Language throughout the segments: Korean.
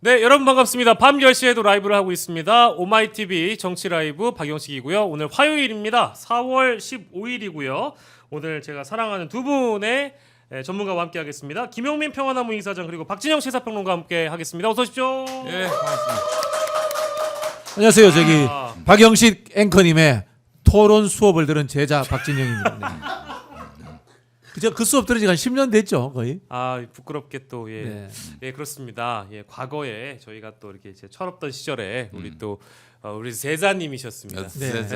네, 여러분 반갑습니다. 밤 10시에도 라이브를 하고 있습니다. 오마이TV 정치 라이브 박영식이고요. 오늘 화요일입니다. 4월 15일이고요. 오늘 제가 사랑하는 두 분의 전문가와 함께 하겠습니다. 김용민 평화나무 이사장 그리고 박진영 시사평론가와 함께 하겠습니다. 어서 오십시오. 예, 반갑습니다. 안녕하세요. 저기 박영식 앵커님의 토론 수업을 들은 제자 박진영입니다. 네. 그 수업 들은 지가 한 10년 됐죠, 거의. 아, 부끄럽게 또 예. 네. 예, 그렇습니다. 예, 과거에 저희가 또 이렇게 이제 철없던 시절에 우리 또 우리 제자님이셨습니다. 네.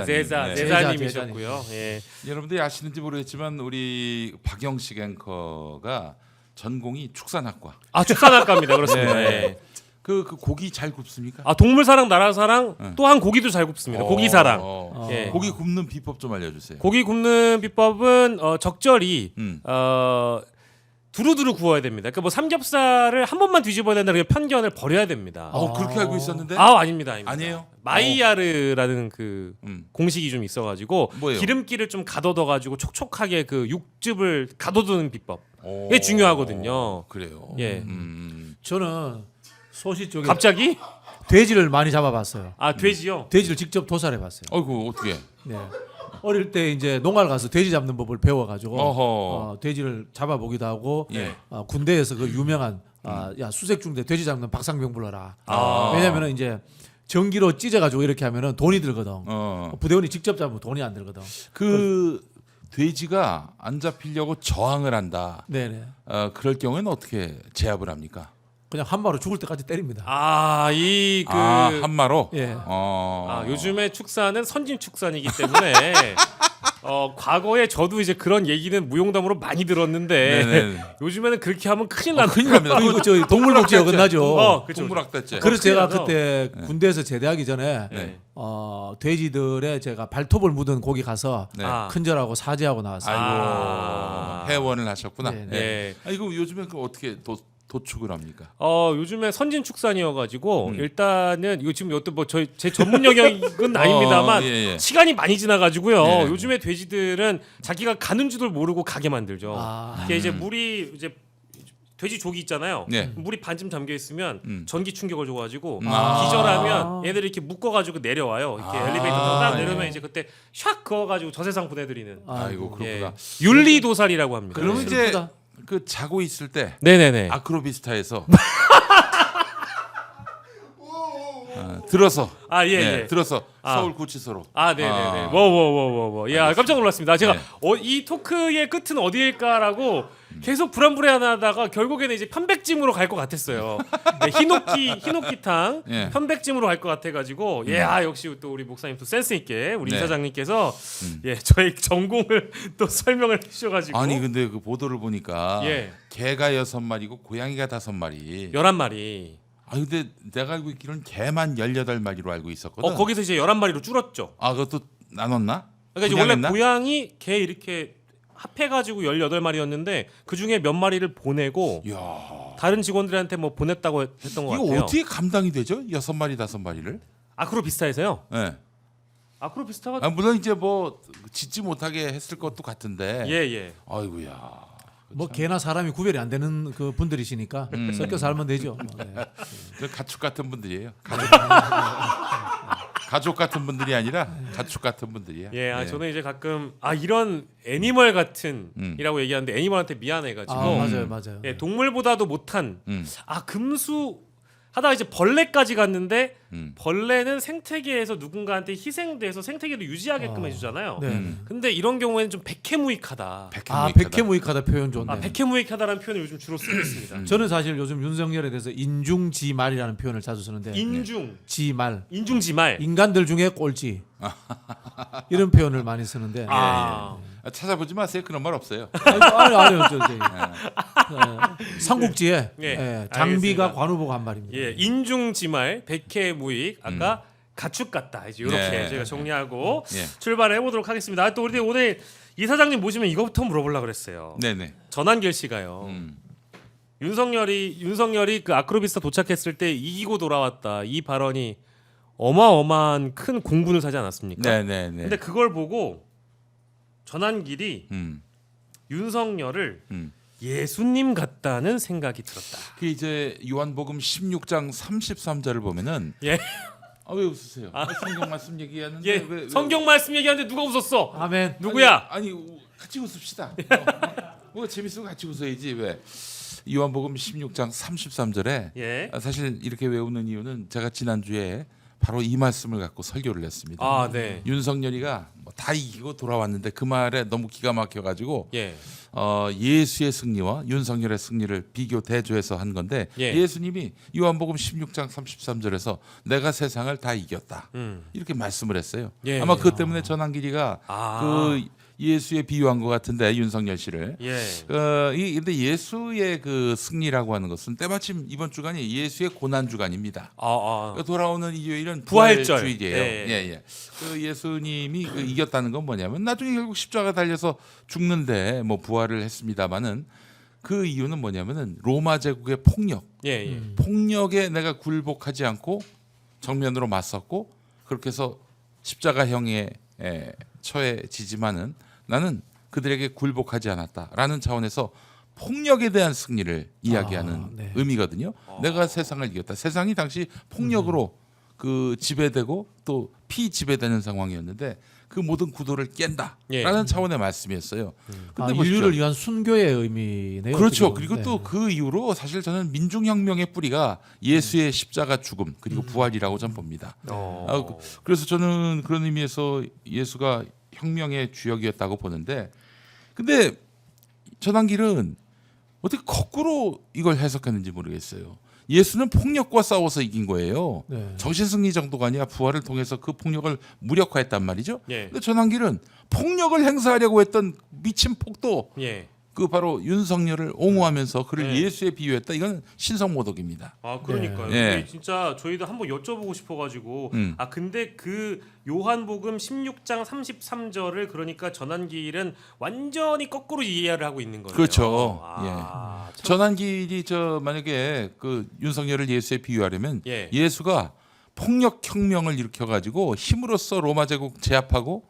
제자님이셨고요. 예. 여러분들이 아시는지 모르겠지만 우리 박영식 앵커가 전공이 축산학과. 아, 축산학과입니다. 그렇습니다. 네. 예. 그 고기 잘 굽습니까? 아, 동물사랑 나라사랑 또한 고기도 잘 굽습니다. 고기사랑. 예. 고기 굽는 비법 좀 알려주세요. 고기 굽는 비법은 적절히 두루두루 구워야 됩니다. 그러니까 뭐 삼겹살을 한 번만 뒤집어야 된다는 편견을 버려야 됩니다. 그렇게 알고 있었는데? 아닙니다. 아니에요? 마이야르라는 그 공식이 좀 있어가지고 뭐예요? 기름기를 좀 가둬둬가지고 촉촉하게 그 육즙을 가둬두는 비법. 이게 중요하거든요. 그래요. 예. 저는 소시 쪽에 갑자기? 돼지를 많이 잡아봤어요. 아, 돼지요? 돼지를 직접 도살해봤어요. 어이구 어떻게? 네. 어릴 때 이제 농가를 가서 돼지 잡는 법을 배워가지고 돼지를 잡아보기도 하고 예. 군대에서 그 유명한 야 수색중대 돼지 잡는 박상병 불러라. 왜냐면은 이제 전기로 찢어가지고 이렇게 하면은 돈이 들거든. 부대원이 직접 잡으면 돈이 안 들거든. 그 돼지가 안 잡히려고 저항을 한다. 네네. 그럴 경우에는 어떻게 제압을 합니까? 그냥 한 마로 죽을 때까지 때립니다. 한마로. 예. 요즘에 축사는 선진 축산이기 때문에 과거에 저도 이제 그런 얘기는 무용담으로 많이 들었는데 네네. 요즘에는 그렇게 하면 큰일 납니다. 큰일 납니다. 그리고 저 동물복지 어긋나죠. 그쵸. 동물학대죄. 그래서 제가 나죠. 그때 군대에서 제대하기 전에 네. 돼지들의 제가 발톱을 묻은 고기 가서 네. 큰절하고 사죄하고 나왔어요. 아이고 회원을 하셨구나. 네, 네. 이거 요즘에 그 어떻게 도축을 합니까? 요즘에 선진 축산이어가지고 일단은 이거 지금 여튼 뭐 제 전문 영역은 아닙니다만 예. 시간이 많이 지나가지고요. 네. 요즘에 돼지들은 자기가 가는 줄을 모르고 가게 만들죠. 이게 이제 물이 이제 돼지 조기 있잖아요. 네. 물이 반쯤 잠겨 있으면 전기 충격을 줘가지고 아. 기절하면 얘들이 이렇게 묶어가지고 내려와요. 이렇게 엘리베이터 타고 딱 네. 내려면 이제 그때 샥 그어가지고 저세상 보내드리는 아이고 그렇구나. 윤리도살이라고 합니다. 그러면 이제 슬프다. 그 자고 있을 때 네네네. 아크로비스타에서 들어서 예. 들어서 서울 구치소로. 네네네. 뭐. 야, 깜짝 놀랐습니다. 제가 네. 이 토크의 끝은 어디일까라고 계속 불안불안하다가 결국에는 이제 편백찜으로 갈 것 같았어요. 네, 히노키탕 예. 편백찜으로 갈 것 같아가지고 역시 또 우리 목사님 또 센스 있게 우리 네. 이사장님께서 저희 전공을 또 설명을 해주셔가지고 아니 근데 그 보도를 보니까 예. 개가 6마리고 고양이가 5마리. 11마리. 근데 내가 알고 있기로는 개만 18마리로 알고 있었거든. 거기서 이제 11마리로 줄었죠. 그것도 나눴나? 그러니까 이제 원래 분양했나? 고양이, 개 이렇게 합해가지고 18마리였는데 그 중에 몇 마리를 보내고 이야. 다른 직원들한테 뭐 보냈다고 했던 것 이거 같아요. 어떻게 감당이 되죠? 6마리 5마리를? 아크로비스타에서요? 예. 아크로비스타가 물론 이제 뭐 짓지 못하게 했을 것도 같은데. 예. 아이고야. 뭐 개나 사람이 구별이 안 되는 그 분들이시니까 섞여 살면 되죠. 네. 저 가축 같은 분들이에요. 가족 같은 분들이 아니라 가축 같은 분들이야. 저는 이제 가끔 이런 애니멀 같은이라고 얘기하는데 애니멀한테 미안해가지고 맞아요. 예, 동물보다도 못한 음. 금수 하다가 이제 벌레까지 갔는데 음. 벌레는 생태계에서 누군가한테 희생돼서 생태계를 유지하게끔 해주잖아요. 네. 근데 이런 경우에는 좀 백해무익하다. 백해무익하다 표현 좋네. 백해무익하다라는 표현을 요즘 주로 쓰고 있습니다. 저는 사실 요즘 윤석열에 대해서 인중지말이라는 표현을 자주 쓰는데 지말 인중지말. 인간들 중에 꼴찌 이런 표현을 많이 쓰는데 찾아보지 마세요. 그런 말 없어요. 아니요 삼국지에 예, 장비가 알겠습니다. 관우보가 한 말입니다. 예, 인중지말, 백해무익, 아까 가축 같다. 이제 이렇게 네. 저희가 정리하고 예. 출발해 보도록 하겠습니다. 또 우리 오늘 이사장님 모시면 이거부터 물어보려고 그랬어요. 네네. 전한결 씨가요. 윤석열이 그 아크로비스타 도착했을 때 이기고 돌아왔다. 이 발언이 어마어마한 큰 공분을 사지 않았습니까? 네네네. 근데 그걸 보고 전한길이 윤석열을 예수님 같다는 생각이 들었다. 그 이제 요한복음 16장 33절을 보면은 예. 왜 웃으세요? 성경 말씀 얘기하는데 예. 왜 성경 말씀 얘기하는데 누가 웃었어? 아멘. 누구야? 아니 같이 웃읍시다. 뭐 재밌으면 같이 웃어야지 왜? 요한복음 16장 33절에 예. 사실 이렇게 외우는 이유는 제가 지난주에 바로 이 말씀을 갖고 설교를 했습니다. 아, 네. 윤석열이가 뭐다 이기고 돌아왔는데 그 말에 너무 기가 막혀가지고 예. 예수의 승리와 윤석열의 승리를 비교 대조해서 한 건데 예. 예수님이 요한복음 16장 33절에서 내가 세상을 다 이겼다 음. 이렇게 말씀을 했어요. 예. 아마 그것 때문에 전한길이가 그 예수에 비유한 것 같은데 윤석열 씨를. 예. 근데 예수의 그 승리라고 하는 것은 때마침 이번 주간이 예수의 고난 주간입니다. 돌아오는 일요일은 부활절. 부활주일이에요. 예. 그 예수님이 그 이겼다는 건 뭐냐면 나중에 결국 십자가 달려서 죽는데 뭐 부활을 했습니다마는 그 이유는 뭐냐면은 로마 제국의 폭력, 예. 폭력에 내가 굴복하지 않고 정면으로 맞섰고 그렇게 해서 십자가형에 처해지지만은 나는 그들에게 굴복하지 않았다라는 차원에서 폭력에 대한 승리를 이야기하는 네. 의미거든요. 내가 세상을 이겼다. 세상이 당시 폭력으로 그 지배되고 또 피지배되는 상황이었는데 그 모든 구도를 깬다라는 차원의 말씀이었어요. 근데 보십시오. 인류를 위한 순교의 의미네요. 그렇죠. 지금. 그리고 네. 또 그 이후로 사실 저는 민중혁명의 뿌리가 예수의 십자가 죽음 그리고 부활이라고 전 봅니다. 그래서 저는 그런 의미에서 예수가 혁명의 주역이었다고 보는데 근데 전한길은 어떻게 거꾸로 이걸 해석했는지 모르겠어요. 예수는 폭력과 싸워서 이긴 거예요. 네. 정신승리 정도가 아니라 부활을 통해서 그 폭력을 무력화했단 말이죠. 예. 근데 전한길은 폭력을 행사하려고 했던 미친 폭도 예. 그 바로 윤석열을 옹호하면서 그를 네. 예수에 비유했다. 이건 신성모독입니다. 그러니까요. 네. 이게 진짜 저희도 한번 여쭤보고 싶어가지고 근데 그 요한복음 16장 33절을 그러니까 전한길은 완전히 거꾸로 이해를 하고 있는 거예요. 그렇죠. 참. 전한길이 만약에 그 윤석열을 예수에 비유하려면 예. 예수가 폭력 혁명을 일으켜 가지고 힘으로써 로마 제국 제압하고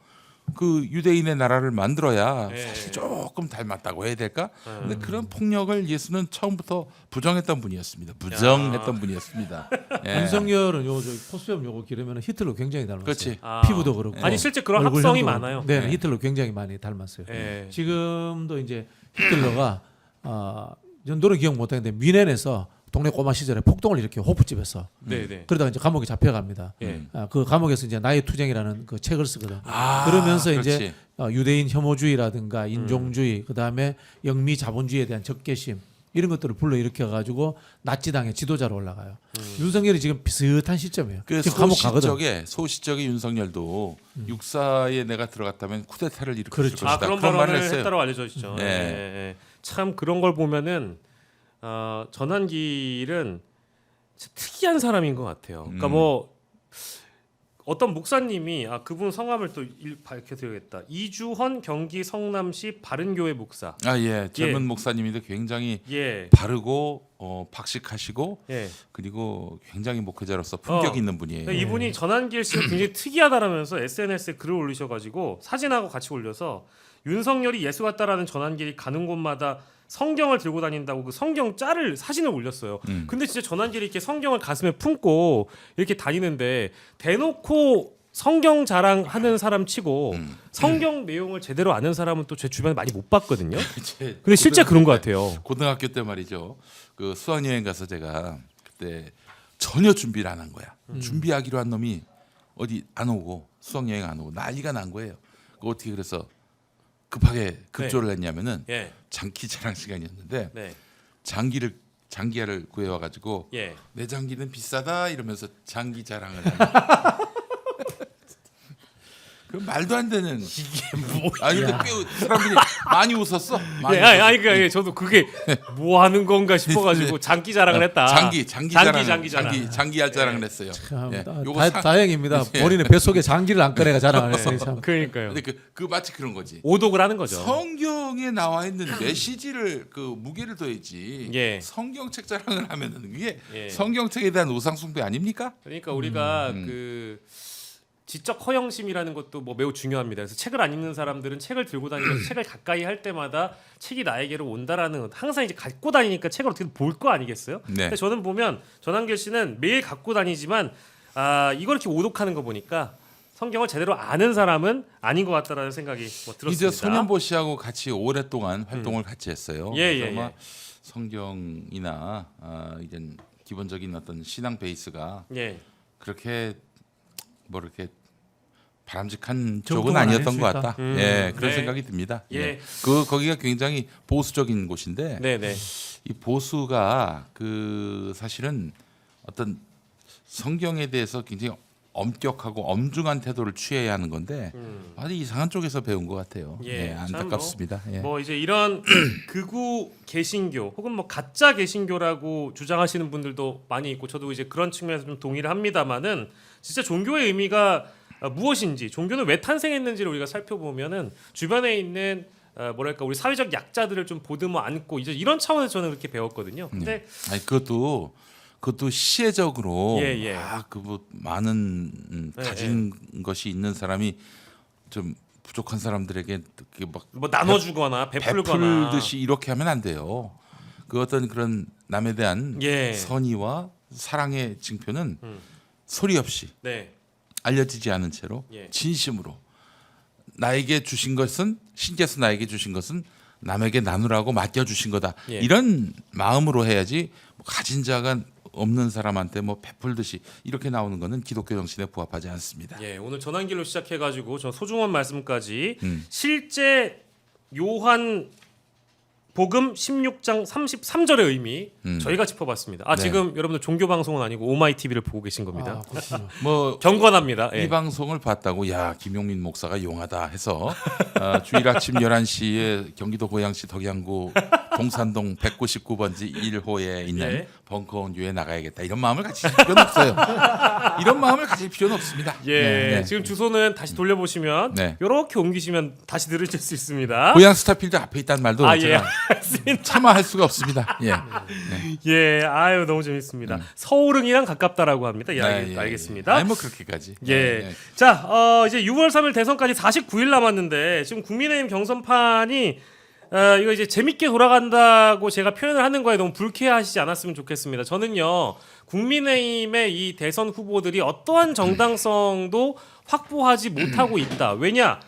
그 유대인의 나라를 만들어야 예. 사실 조금 닮았다고 해야 될까? 근데 그런 폭력을 예수는 처음부터 부정했던 분이었습니다. 부정했던 분이었습니다. 예. 윤석열은 코스염 요거 기르면 히틀러 굉장히 닮았어요. 그렇지. 피부도 그렇고. 아니 실제 그런 얼굴형도 합성이 그렇고. 많아요. 네, 네. 히틀러 굉장히 많이 닮았어요. 예. 지금도 이제 히틀러가 연도는 기억 못하는데 뮌헨에서 동네 꼬마 시절에 폭동을 일으켜 호프집에서 네네. 그러다가 이제 감옥에 잡혀갑니다. 예. 그 감옥에서 이제 나의 투쟁이라는 그 책을 쓰거든. 그러면서 이제 유대인 혐오주의라든가 인종주의, 그 다음에 영미 자본주의에 대한 적개심 이런 것들을 불러일으켜 가지고 나치당의 지도자로 올라가요. 윤석열이 지금 비슷한 시점이에요. 그 지금 감옥 가거든. 소시적의 윤석열도 육사에 내가 들어갔다면 쿠데타를 일으킬 그렇죠. 것이다. 그런 말을 발언을 했어요. 했다고 알려져 있죠. 네. 예. 참 그런 걸 보면은 전한길은 진짜 특이한 사람인 것 같아요. 그러니까 뭐 어떤 목사님이 그분 성함을 또 밝혀드려야겠다. 이주헌 경기 성남시 바른교회 목사. 젊은 목사님인데 굉장히 예. 바르고 박식하시고 예. 그리고 굉장히 목회자로서 품격 있는 분이에요. 그러니까 이분이 전한길 씨가 굉장히 특이하다라면서 SNS에 글을 올리셔가지고 사진하고 같이 올려서 윤석열이 예수 같다라는 전한길이 가는 곳마다 성경을 들고 다닌다고 그 성경 짤을 사진을 올렸어요. 근데 진짜 전한길이 이렇게 성경을 가슴에 품고 이렇게 다니는데 대놓고 성경 자랑하는 사람 치고 성경 내용을 제대로 아는 사람은 또 제 주변에 많이 못 봤거든요. 근데 실제 그런 것 같아요. 고등학교 때 말이죠. 그 수학여행 가서 제가 그때 전혀 준비를 안 한 거야. 준비하기로 한 놈이 어디 안 오고 수학여행 안 오고 난리가 난 거예요. 어떻게 그래서 급하게 급조를 했냐면은 예. 장기 자랑 시간이었는데 네. 장기야를 구해와 가지고 예. 내 장기는 비싸다 이러면서 장기 자랑을 그 말도 안 되는 이게 뭐야? 아니 근데 꽤 사람들이 많이 웃었어. 많이 예, 웃었어. 아니 그러니까 저도 그게 뭐 하는 건가 싶어가지고 장기 자랑을 했다. 장기 자랑. 장기할 자랑을 했어요. 참, 예. 다행입니다. 본인의 뱃속에 장기를 안 꺼내가 자랑을 했어요. 참. 그러니까요. 근데 그 마치 그런 거지. 오독을 하는 거죠. 성경에 나와 있는 메시지를 그 무게를 둬야지. 예. 성경책 자랑을 하면은 그게 예. 성경책에 대한 우상 숭배 아닙니까? 그러니까 우리가 그 지적 허영심이라는 것도 뭐 매우 중요합니다. 그래서 책을 안 읽는 사람들은 책을 들고 다니면서 책을 가까이 할 때마다 책이 나에게로 온다라는 항상 이제 갖고 다니니까 책을 어떻게 볼 거 아니겠어요? 네. 근데 저는 보면 전한길 씨는 매일 갖고 다니지만 이걸 이렇게 오독하는 거 보니까 성경을 제대로 아는 사람은 아닌 것 같다라는 생각이 뭐 들었습니다. 이제 소년보 씨하고 같이 오랫동안 활동을 같이 했어요. 예, 그래서 예, 아마 예. 성경이나 이제 기본적인 어떤 신앙 베이스가 예. 그렇게 뭐 이렇게 바람직한 정통은 쪽은 아니었던 것 아니었으니까. 같다. 예, 그런 네. 생각이 듭니다. 예. 예. 거기가 굉장히 보수적인 곳인데 네네. 이 보수가 그 사실은 어떤 성경에 대해서 굉장히 엄격하고 엄중한 태도를 취해야 하는 건데 아주 이상한 쪽에서 배운 것 같아요. 예, 예, 참 안타깝습니다. 예. 뭐 이제 이런 극우 개신교 혹은 뭐 가짜 개신교라고 주장하시는 분들도 많이 있고 저도 이제 그런 측면에서 좀 동의를 합니다만은 진짜 종교의 의미가 무엇인지 종교는 왜 탄생했는지를 우리가 살펴보면은 주변에 있는 뭐랄까 우리 사회적 약자들을 좀 보듬어 안고 이제 이런 차원에서 저는 그렇게 배웠거든요. 근데 아니 그것도 시혜적으로 예, 예. 그뭐 많은 가진 것이 있는 사람이 좀 부족한 사람들에게 그게 막 뭐 나눠주거나 베풀거나 베풀듯이 이렇게 하면 안 돼요. 그 어떤 그런 남에 대한 예. 선의와 사랑의 징표는 소리 없이 네. 알려지지 않은 채로 예. 진심으로 나에게 주신 것은 신께서 나에게 주신 것은 남에게 나누라고 맡겨 주신 거다. 예. 이런 마음으로 해야지 뭐 가진 자가 없는 사람한테 뭐 베풀듯이 이렇게 나오는 것은 기독교 정신에 부합하지 않습니다. 예, 오늘 전환길로 시작해가지고 저 소중한 말씀까지 음. 실제 요한 복음 16장 33절의 의미 저희가 짚어봤습니다. 네. 지금 여러분들 종교 방송은 아니고 오마이 TV를 보고 계신 겁니다. 아, 그렇군요. 뭐 경건합니다. 예. 이 방송을 봤다고 야 김용민 목사가 용하다 해서 주일 아침 11시에 경기도 고양시 덕양구 동산동 199번지 1호에 있는 예. 벙커원교에 나가야겠다 이런 마음을 가질 필요는 없어요. 이런 마음을 가질 필요는 없습니다. 예, 네, 네. 지금 주소는 다시 돌려보시면 네. 이렇게 옮기시면 다시 들으실 수 있습니다. 고양 스타필드 앞에 있다는 말도 예, 제가 알겠습니다. 참아할 수가 없습니다. 예. 예, 아유 너무 재밌습니다. 서울흥이랑 가깝다라고 합니다. 예, 알겠습니다. 아니 뭐 그렇게까지. 예. 자, 이제 6월 3일 대선까지 49일 남았는데 지금 국민의힘 경선판이 이거 이제 재밌게 돌아간다고 제가 표현을 하는 거에 너무 불쾌하시지 않았으면 좋겠습니다. 저는요 국민의힘의 이 대선 후보들이 어떠한 정당성도 확보하지 못하고 있다. 왜냐?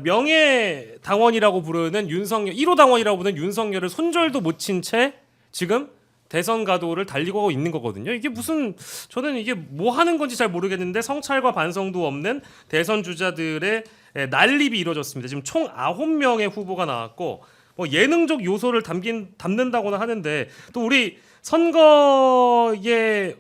명예 당원이라고 부르는 윤석열 1호 당원이라고 부르는 윤석열을 손절도 못 친 채 지금 대선 가도를 달리고 있는 거거든요. 이게 무슨 저는 이게 뭐 하는 건지 잘 모르겠는데 성찰과 반성도 없는 대선 주자들의 난립이 이루어졌습니다. 지금 총 9명의 후보가 나왔고 뭐 예능적 요소를 담는다고는 하는데 또 우리 선거의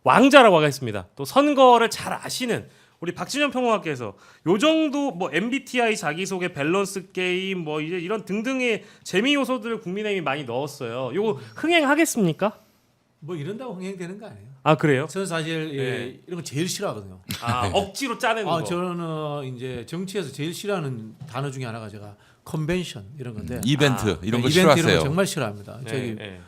왕자라고 하겠습니다. 또 선거를 잘 아시는 우리 박진영 평론가께서 요 정도 뭐 MBTI 자기소개 밸런스 게임 뭐 이제 이런 등등의 재미 요소들을 국민의힘이 많이 넣었어요. 요거 흥행하겠습니까? 뭐 이런다고 흥행되는 거 아니에요? 아 그래요? 저는 사실 네. 이런 거 제일 싫어하거든요. 억지로 짜내는 거. 저는 이제 정치에서 제일 싫어하는 단어 중에 하나가 제가 컨벤션 이런 건데 이벤트 이런 거 이벤트 싫어하세요. 이런 거 정말 싫어합니다. 네, 저기 네,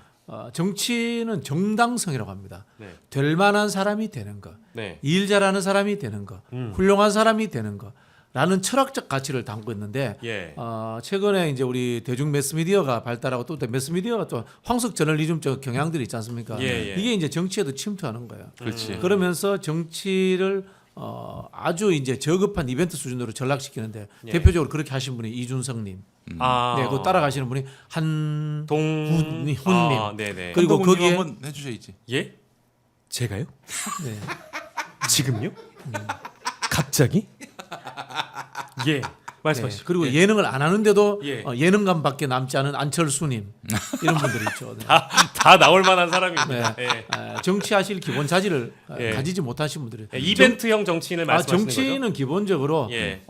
정치는 정당성이라고 합니다. 네. 될 만한 사람이 되는 거, 네. 일 잘하는 사람이 되는 거, 훌륭한 사람이 되는 거라는 철학적 가치를 담고 있는데 예. 최근에 이제 우리 대중 매스미디어가 발달하고 또 매스미디어가 또 황석 저널리즘적 경향들이 있지 않습니까? 예, 예. 이게 이제 정치에도 침투하는 거예요. 그렇지. 그러면서 정치를 아주 이제 저급한 이벤트 수준으로 전락시키는데 예. 대표적으로 그렇게 하신 분이 이준석님, 네, 그 따라가시는 분이 한훈님, 네네. 그리고 한동훈님 거기에 한번 해주셔야지. 예? 제가요? 네. 지금요? 갑자기? 예. 말씀하시죠. 네, 그리고 예. 예능을 안 하는데도 예. 예능감밖에 남지 않은 안철수님 이런 분들이 있죠. 네. 다 나올 만한 사람입니다. 네. 예. 정치하실 기본 자질을 예. 가지지 못하신 분들이 예, 이벤트형 정치인을 말씀하시는 정치는 거죠? 기본적으로 예.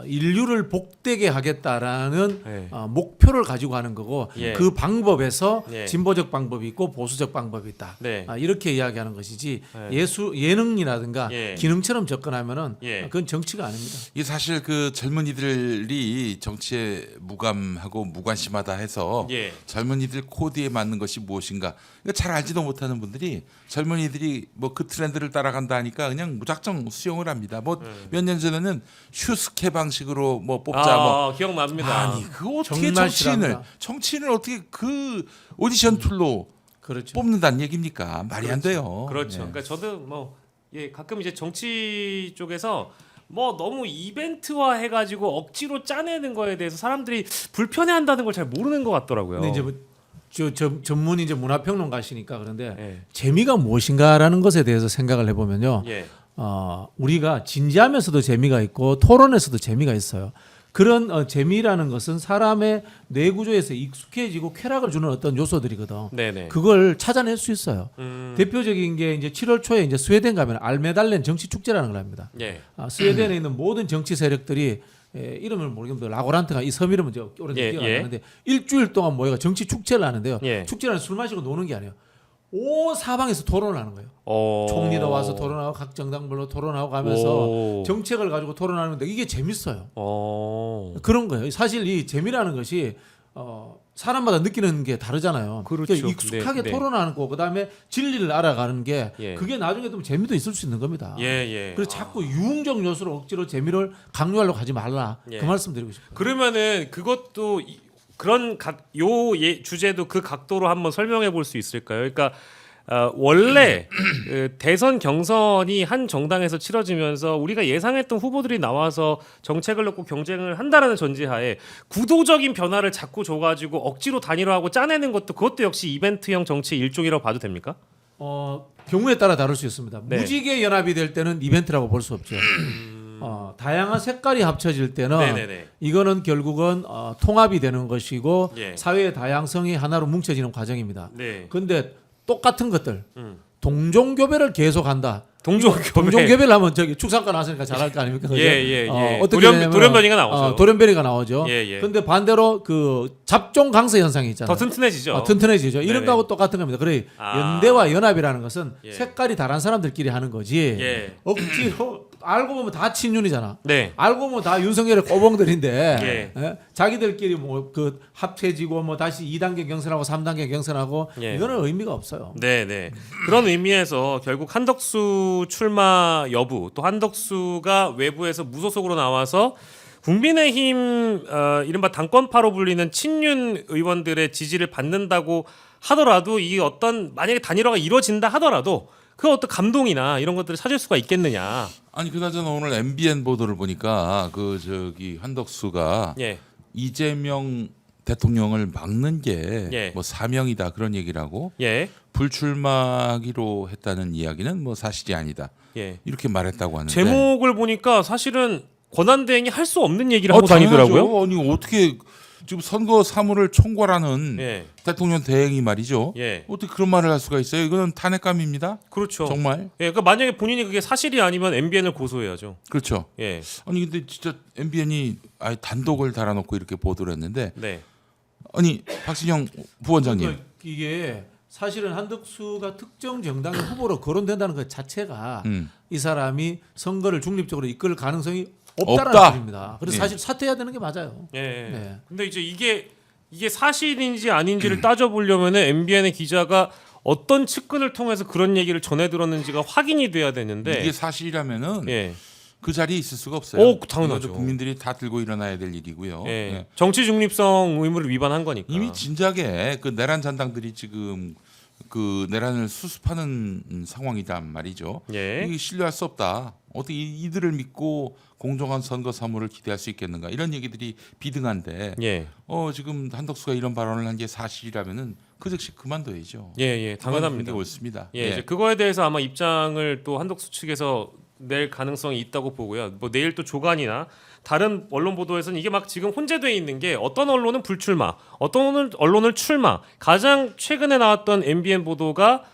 인류를 복되게 하겠다라는 예. 목표를 가지고 하는 거고 예. 그 방법에서 예. 진보적 방법이 있고 보수적 방법이 있다. 네. 이렇게 이야기하는 것이지 예. 예능이라든가 예. 기능처럼 접근하면은 예. 그건 정치가 아닙니다. 이 사실 그 젊은이들 젊은이들이 정치에 무감하고 무관심하다 해서 예. 젊은이들 코드에 맞는 것이 무엇인가 이거 잘 알지도 못하는 분들이 젊은이들이 뭐 그 트렌드를 따라간다 하니까 그냥 무작정 수용을 합니다. 뭐 몇 년 전에는 슈스케 방식으로 뭐 뽑자 뭐 기억납니다. 아니 그거 어떻게 정말 정치인을 어떻게 그 오디션 툴로 그렇죠. 뽑는다는 얘기입니까? 말이 안 돼요. 그렇죠. 예. 그러니까 저도 가끔 이제 정치 쪽에서 뭐 너무 이벤트화 해가지고 억지로 짜내는 거에 대해서 사람들이 불편해한다는 걸 잘 모르는 것 같더라고요. 근데 이제 전문이 이제 문화평론가시니까 그런데 예. 재미가 무엇인가라는 것에 대해서 생각을 해보면요. 예. 우리가 진지하면서도 재미가 있고 토론에서도 재미가 있어요. 그런 재미라는 것은 사람의 뇌 구조에서 익숙해지고 쾌락을 주는 어떤 요소들이거든. 네네. 그걸 찾아낼 수 있어요. 음. 대표적인 게 이제 7월 초에 이제 스웨덴 가면 알메달렌 정치 축제라는 걸 합니다. 예. 스웨덴에 있는 모든 정치 세력들이 이름을 모르겠는데 라고란트가 이 섬 이름은 오래전 예, 기억 안 예. 나는데 일주일 동안 모여가 정치 축제를 하는데요. 예. 축제는 술 마시고 노는 게 아니에요. 온 사방에서 토론을 하는 거예요. 총리도 와서 토론하고 각 정당별로 토론하고 가면서 오. 정책을 가지고 토론하는데 이게 재밌어요. 어. 그런 거예요. 사실 이 재미라는 것이 사람마다 느끼는 게 다르잖아요. 그렇죠. 그러니까 익숙하게 네, 네. 토론하는 거, 그다음에 진리를 알아가는 게 예. 그게 나중에 좀 재미도 있을 수 있는 겁니다. 예. 그래서 자꾸 유흥적 요소로 억지로 재미를 강요하려고 하지 말라. 예. 그 말씀 드리고 싶어요. 그러면은 그것도 그런 주제도 그 각도로 한번 설명해 볼 수 있을까요? 그러니까 원래 그 대선 경선이 한 정당에서 치러지면서 우리가 예상했던 후보들이 나와서 정책을 놓고 경쟁을 한다라는 전제하에 구도적인 변화를 자꾸 줘가지고 억지로 단일화하고 짜내는 그것도 역시 이벤트형 정치의 일종이라고 봐도 됩니까? 경우에 따라 다를 수 있습니다. 네. 무지개 연합이 될 때는 이벤트라고 볼 수 없죠. 다양한 색깔이 합쳐질 때는 네네네. 이거는 결국은 통합이 되는 것이고 예. 사회의 다양성이 하나로 뭉쳐지는 과정입니다. 네. 근데 똑같은 것들 동종교배를 계속한다. 동종교배. 동종교배를 하면 저기 축산과 나왔으니까 잘할 거 아닙니까? 그죠? 예. 어떻게 되냐면, 돌연변이가 나오죠. 돌연변이가 나오죠. 예. 근데 반대로 그 잡종 강세 현상이 있잖아요. 더 튼튼해지죠. 튼튼해지죠. 이런 네네. 거하고 똑같은 겁니다. 그래 아. 연대와 연합이라는 것은 예. 색깔이 다른 사람들끼리 하는 거지. 예. 억지로 알고 보면 다 친윤이잖아. 네. 알고 보면 다 윤석열의 꼬봉들인데 예. 자기들끼리 뭐 그 합쳐지고 뭐 다시 2단계 경선하고 3단계 경선하고 예. 이거는 의미가 없어요. 네. 그런 의미에서 결국 한덕수 출마 여부 또 한덕수가 외부에서 무소속으로 나와서 국민의힘 이른바 당권파로 불리는 친윤 의원들의 지지를 받는다고 하더라도 이 어떤 만약에 단일화가 이루어진다 하더라도 그 어떤 감동이나 이런 것들을 찾을 수가 있겠느냐. 아니 그나저나 오늘 MBN 보도를 보니까 그 저기 한덕수가 예. 이재명 대통령을 막는 게 예. 뭐 사명이다 그런 얘기라고 예. 불출마하기로 했다는 이야기는 뭐 사실이 아니다 예. 이렇게 말했다고 하는데 제목을 보니까 사실은 권한대행이 할 수 없는 얘기를 하고 다니더라고요. 당연하죠. 아니 어떻게 지금 선거 사무를 총괄하는 예. 대통령 대행이 말이죠. 예. 어떻게 그런 말을 할 수가 있어요? 이거는 탄핵감입니다. 그렇죠. 정말 예. 그러니까 만약에 본인이 그게 사실이 아니면 MBN을 고소해야죠. 그렇죠. 예. 아니 근데 진짜 MBN이 아예 단독을 달아놓고 이렇게 보도를 했는데 네. 아니 박신영 부원장님 그러니까 이게 사실은 한덕수가 특정 정당의 후보로 거론된다는 것 자체가 이 사람이 선거를 중립적으로 이끌 가능성이 없다라는 없다. 소리입니다. 그래서 예. 사실 사퇴해야 되는 게 맞아요. 예. 네. 근데 이제 이게 사실인지 아닌지를 따져보려면은 MBN의 기자가 어떤 측근을 통해서 그런 얘기를 전해 들었는지가 확인이 돼야 되는데 이게 사실이라면은 예. 그 자리에 있을 수가 없어요. 오, 당연하죠. 이것도 국민들이 다 들고 일어나야 될 일이고요. 예. 예. 정치 중립성 의무를 위반한 거니까. 이미 진작에 그 내란 잔당들이 지금 그 내란을 수습하는 상황이란 말이죠. 예. 이게 신뢰할 수 없다. 어떻게 이들을 믿고 공정한 선거 사무를 기대할 수 있겠는가? 이런 얘기들이 비등한데 예. 지금 한덕수가 이런 발언을 한 게 사실이라면은 그 즉시 그만둬야죠. 예. 당연합니다. 게 옳습니다. 예. 이제 그거에 대해서 아마 입장을 또 한덕수 측에서 낼 가능성이 있다고 보고요. 뭐 내일 또 조간이나 다른 언론 보도에서는 이게 막 지금 혼재돼 있는 게 어떤 언론은 불출마, 어떤 언론은 출마. 가장 최근에 나왔던 MBN 보도가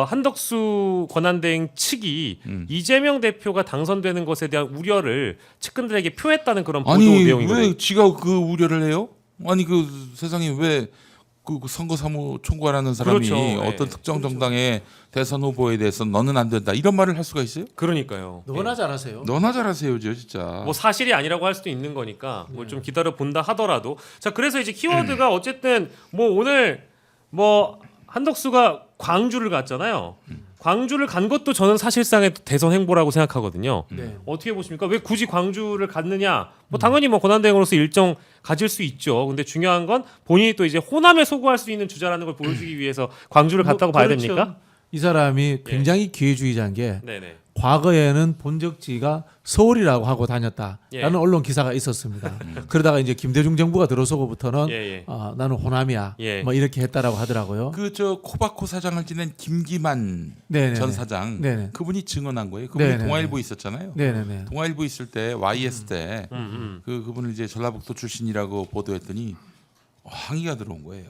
한덕수 권한대행 측이 이재명 대표가 당선되는 것에 대한 우려를 측근들에게 표했다는 그런 보도 아니 내용이거든요. 왜 지가 그 우려를 해요? 아니 그 세상에 왜 그 선거사무 총괄하는 사람이 그렇죠. 어떤 네. 특정 정당의 대선 후보에 대해서 너는 안 된다 이런 말을 할 수가 있어요? 그러니까요. 너나 잘하세요. 너나 잘하세요, 진짜. 뭐 사실이 아니라고 할 수도 있는 거니까 뭐 좀 기다려 본다 하더라도 자 그래서 이제 키워드가 어쨌든 뭐 오늘 뭐 한덕수가 광주를 갔잖아요. 광주를 간 것도 저는 사실상의 대선 행보라고 생각하거든요. 네. 어떻게 보십니까? 왜 굳이 광주를 갔느냐? 뭐 당연히 뭐 권한대행으로서 일정 가질 수 있죠. 근데 중요한 건 본인이 또 이제 호남에 소구할 수 있는 주자라는 걸 보여주기 위해서 광주를 갔다고 봐야 그렇죠. 됩니까? 이 사람이 굉장히 기회주의자인 게 네네. 과거에는 본적지가 서울이라고 하고 다녔다라는 예. 언론 기사가 있었습니다. 그러다가 이제 김대중 정부가 들어서고부터는 예. 나는 호남이야. 예. 뭐 이렇게 했다라고 하더라고요. 그 저 코바코 사장을 지낸 김기만 네네네. 전 사장 네네. 그분이 증언한 거예요. 그분이 네네네. 동아일보 있었잖아요. 네네네. 동아일보 있을 때 YS 때 그분을 이제 전라북도 출신이라고 보도했더니 항의가 들어온 거예요.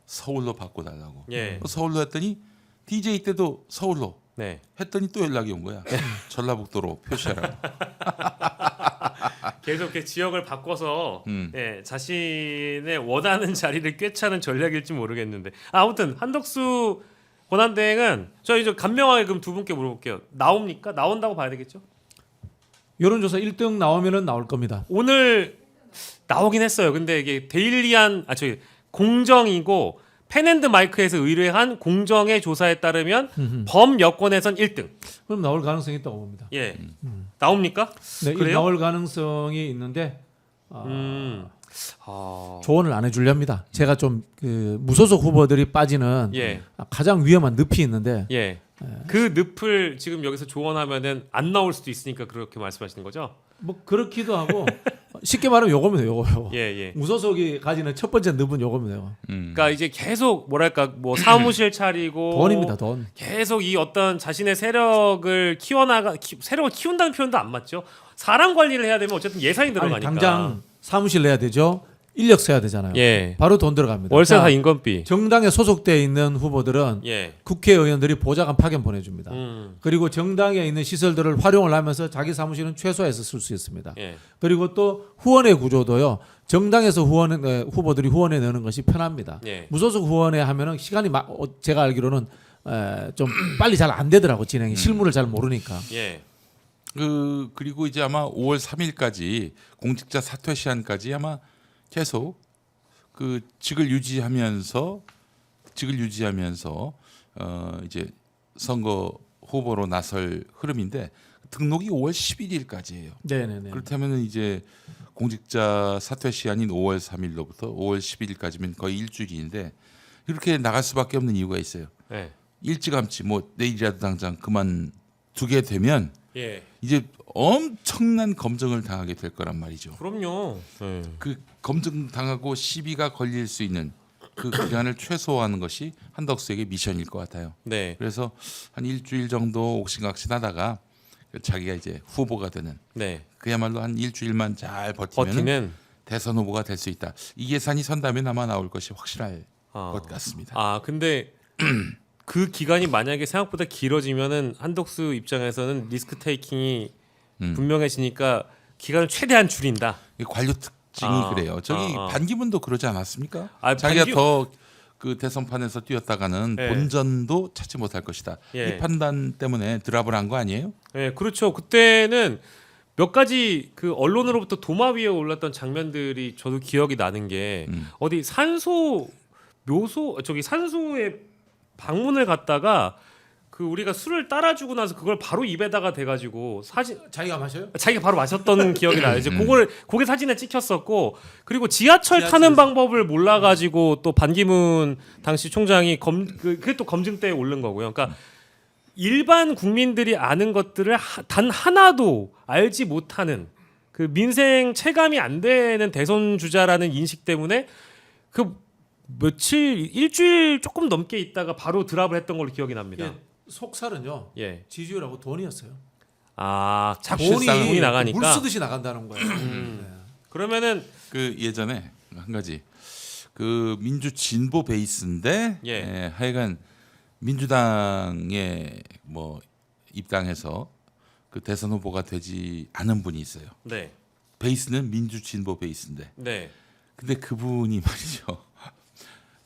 서울로 바꿔달라고. 예. 서울로 했더니 DJ 때도 서울로 네. 했더니 또 연락이 온 거야. 전라북도로 표시하라고. 계속 이렇게 지역을 바꿔서 음. 예, 자신의 원하는 자리를 꿰차는 전략일지 모르겠는데 아무튼 한덕수 권한대행은 저희 저 간명하게 그럼 두 분께 물어볼게요. 나옵니까? 나온다고 봐야 되겠죠? 여론조사 1등 나오면은 나올 겁니다. 오늘 나오긴 했어요. 근데 이게 데일리한 저기 공정이고 펜앤드 마이크에서 의뢰한 공정의 조사에 따르면 범 여권에선 1등. 그럼 나올 가능성이 있다고 봅니다. 예. 나옵니까? 네, 그래요? 나올 가능성이 있는데 조언을 안 해주렵니다. 제가 좀 그 무소속 후보들이 빠지는 예. 가장 위험한 늪이 있는데 예. 그 늪을 지금 여기서 조언하면은 안 나올 수도 있으니까 그렇게 말씀하시는 거죠? 뭐 그렇기도 하고 쉽게 말하면 요겁니다. 요거. 예, 예. 무소속이 가지는 첫 번째 늪은 요겁니다. 그러니까 이제 계속 뭐랄까 뭐 사무실 차리고 돈입니다. 돈. 계속 이 어떤 자신의 세력을 세력을 키운다는 표현도 안 맞죠. 사람 관리를 해야 되면 어쨌든 예산이 아니, 들어가니까. 당장 사무실 내야 되죠. 인력 써야 되잖아요. 예. 바로 돈 들어갑니다. 월세 자, 다 인건비. 정당에 소속돼 있는 후보들은 예. 국회의원들이 보좌관 파견 보내줍니다. 음. 그리고 정당에 있는 시설들을 활용을 하면서 자기 사무실은 최소화해서 쓸 수 있습니다. 예. 그리고 또 후원회 구조도요. 정당에서 후보들이 후원해 내는 것이 편합니다. 예. 무소속 후원회 하면은 시간이 제가 알기로는 좀 빨리 잘 안 되더라고 진행이 실무를 잘 모르니까. 예. 그리고 이제 아마 5월 3일까지 공직자 사퇴 시한까지 아마 계속 그 직을 유지하면서 이제 선거 후보로 나설 흐름인데 등록이 5월 11일까지예요. 네네네. 그렇다면 이제 공직자 사퇴 시한인 5월 3일로부터 5월 11일까지면 거의 일주일인데 이렇게 나갈 수밖에 없는 이유가 있어요. 예. 일찌감치 뭐 내일이라도 당장 그만두게 되면 예. 이제 엄청난 검증을 당하게 될 거란 말이죠. 그럼요. 예. 그 검증 당하고 시비가 걸릴 수 있는 그 기간을 최소화하는 것이 한덕수에게 미션일 것 같아요. 네. 그래서 한 일주일 정도 옥신각신하다가 자기가 이제 후보가 되는 네. 그야말로 한 일주일만 잘 버티면 버티는 대선 후보가 될 수 있다. 이 예산이 선다면 아마 나올 것이 확실할 것 같습니다. 아 근데 그 기간이 만약에 생각보다 길어지면은 한덕수 입장에서는 리스크 테이킹이 분명해지니까 기간을 최대한 줄인다. 이 관료 특징이 그래요. 저기 아. 반기문도 그러지 않았습니까? 아, 자기가 반기- 더 그 대선판에서 뛰었다가는 예. 본전도 찾지 못할 것이다. 예. 이 판단 때문에 드랍을 한 거 아니에요? 네, 그렇죠. 그때는 몇 가지 그 언론으로부터 도마 위에 올랐던 장면들이 저도 기억이 나는 게 어디 산소에 방문을 갔다가 그 우리가 술을 따라주고 나서 그걸 바로 입에다가 대가지고 사진 자기가 마셔요? 자기가 바로 마셨던 기억이 나요. 이제 그게 사진에 찍혔었고 그리고 지하철 타는 방법을 몰라가지고 또 반기문 당시 총장이 그게 또 검증대에 오른 거고요. 그러니까 일반 국민들이 아는 것들을 단 하나도 알지 못하는 그 민생 체감이 안 되는 대선 주자라는 인식 때문에 그 일주일 조금 넘게 있다가 바로 드랍을 했던 걸로 기억이 납니다. 예, 속살은요. 예. 지지율하고 돈이었어요. 아, 자꾸 돈이 돈이 나가니까. 물 쓰듯이 나간다는 거예요. 네. 그러면은 그 예전에 한 가지 그 민주 진보 베이스인데 예. 예, 하여간 민주당에 뭐 입당해서 그 대선 후보가 되지 않은 분이 있어요. 네. 베이스는 민주 진보 베이스인데 네. 근데 그분이 말이죠.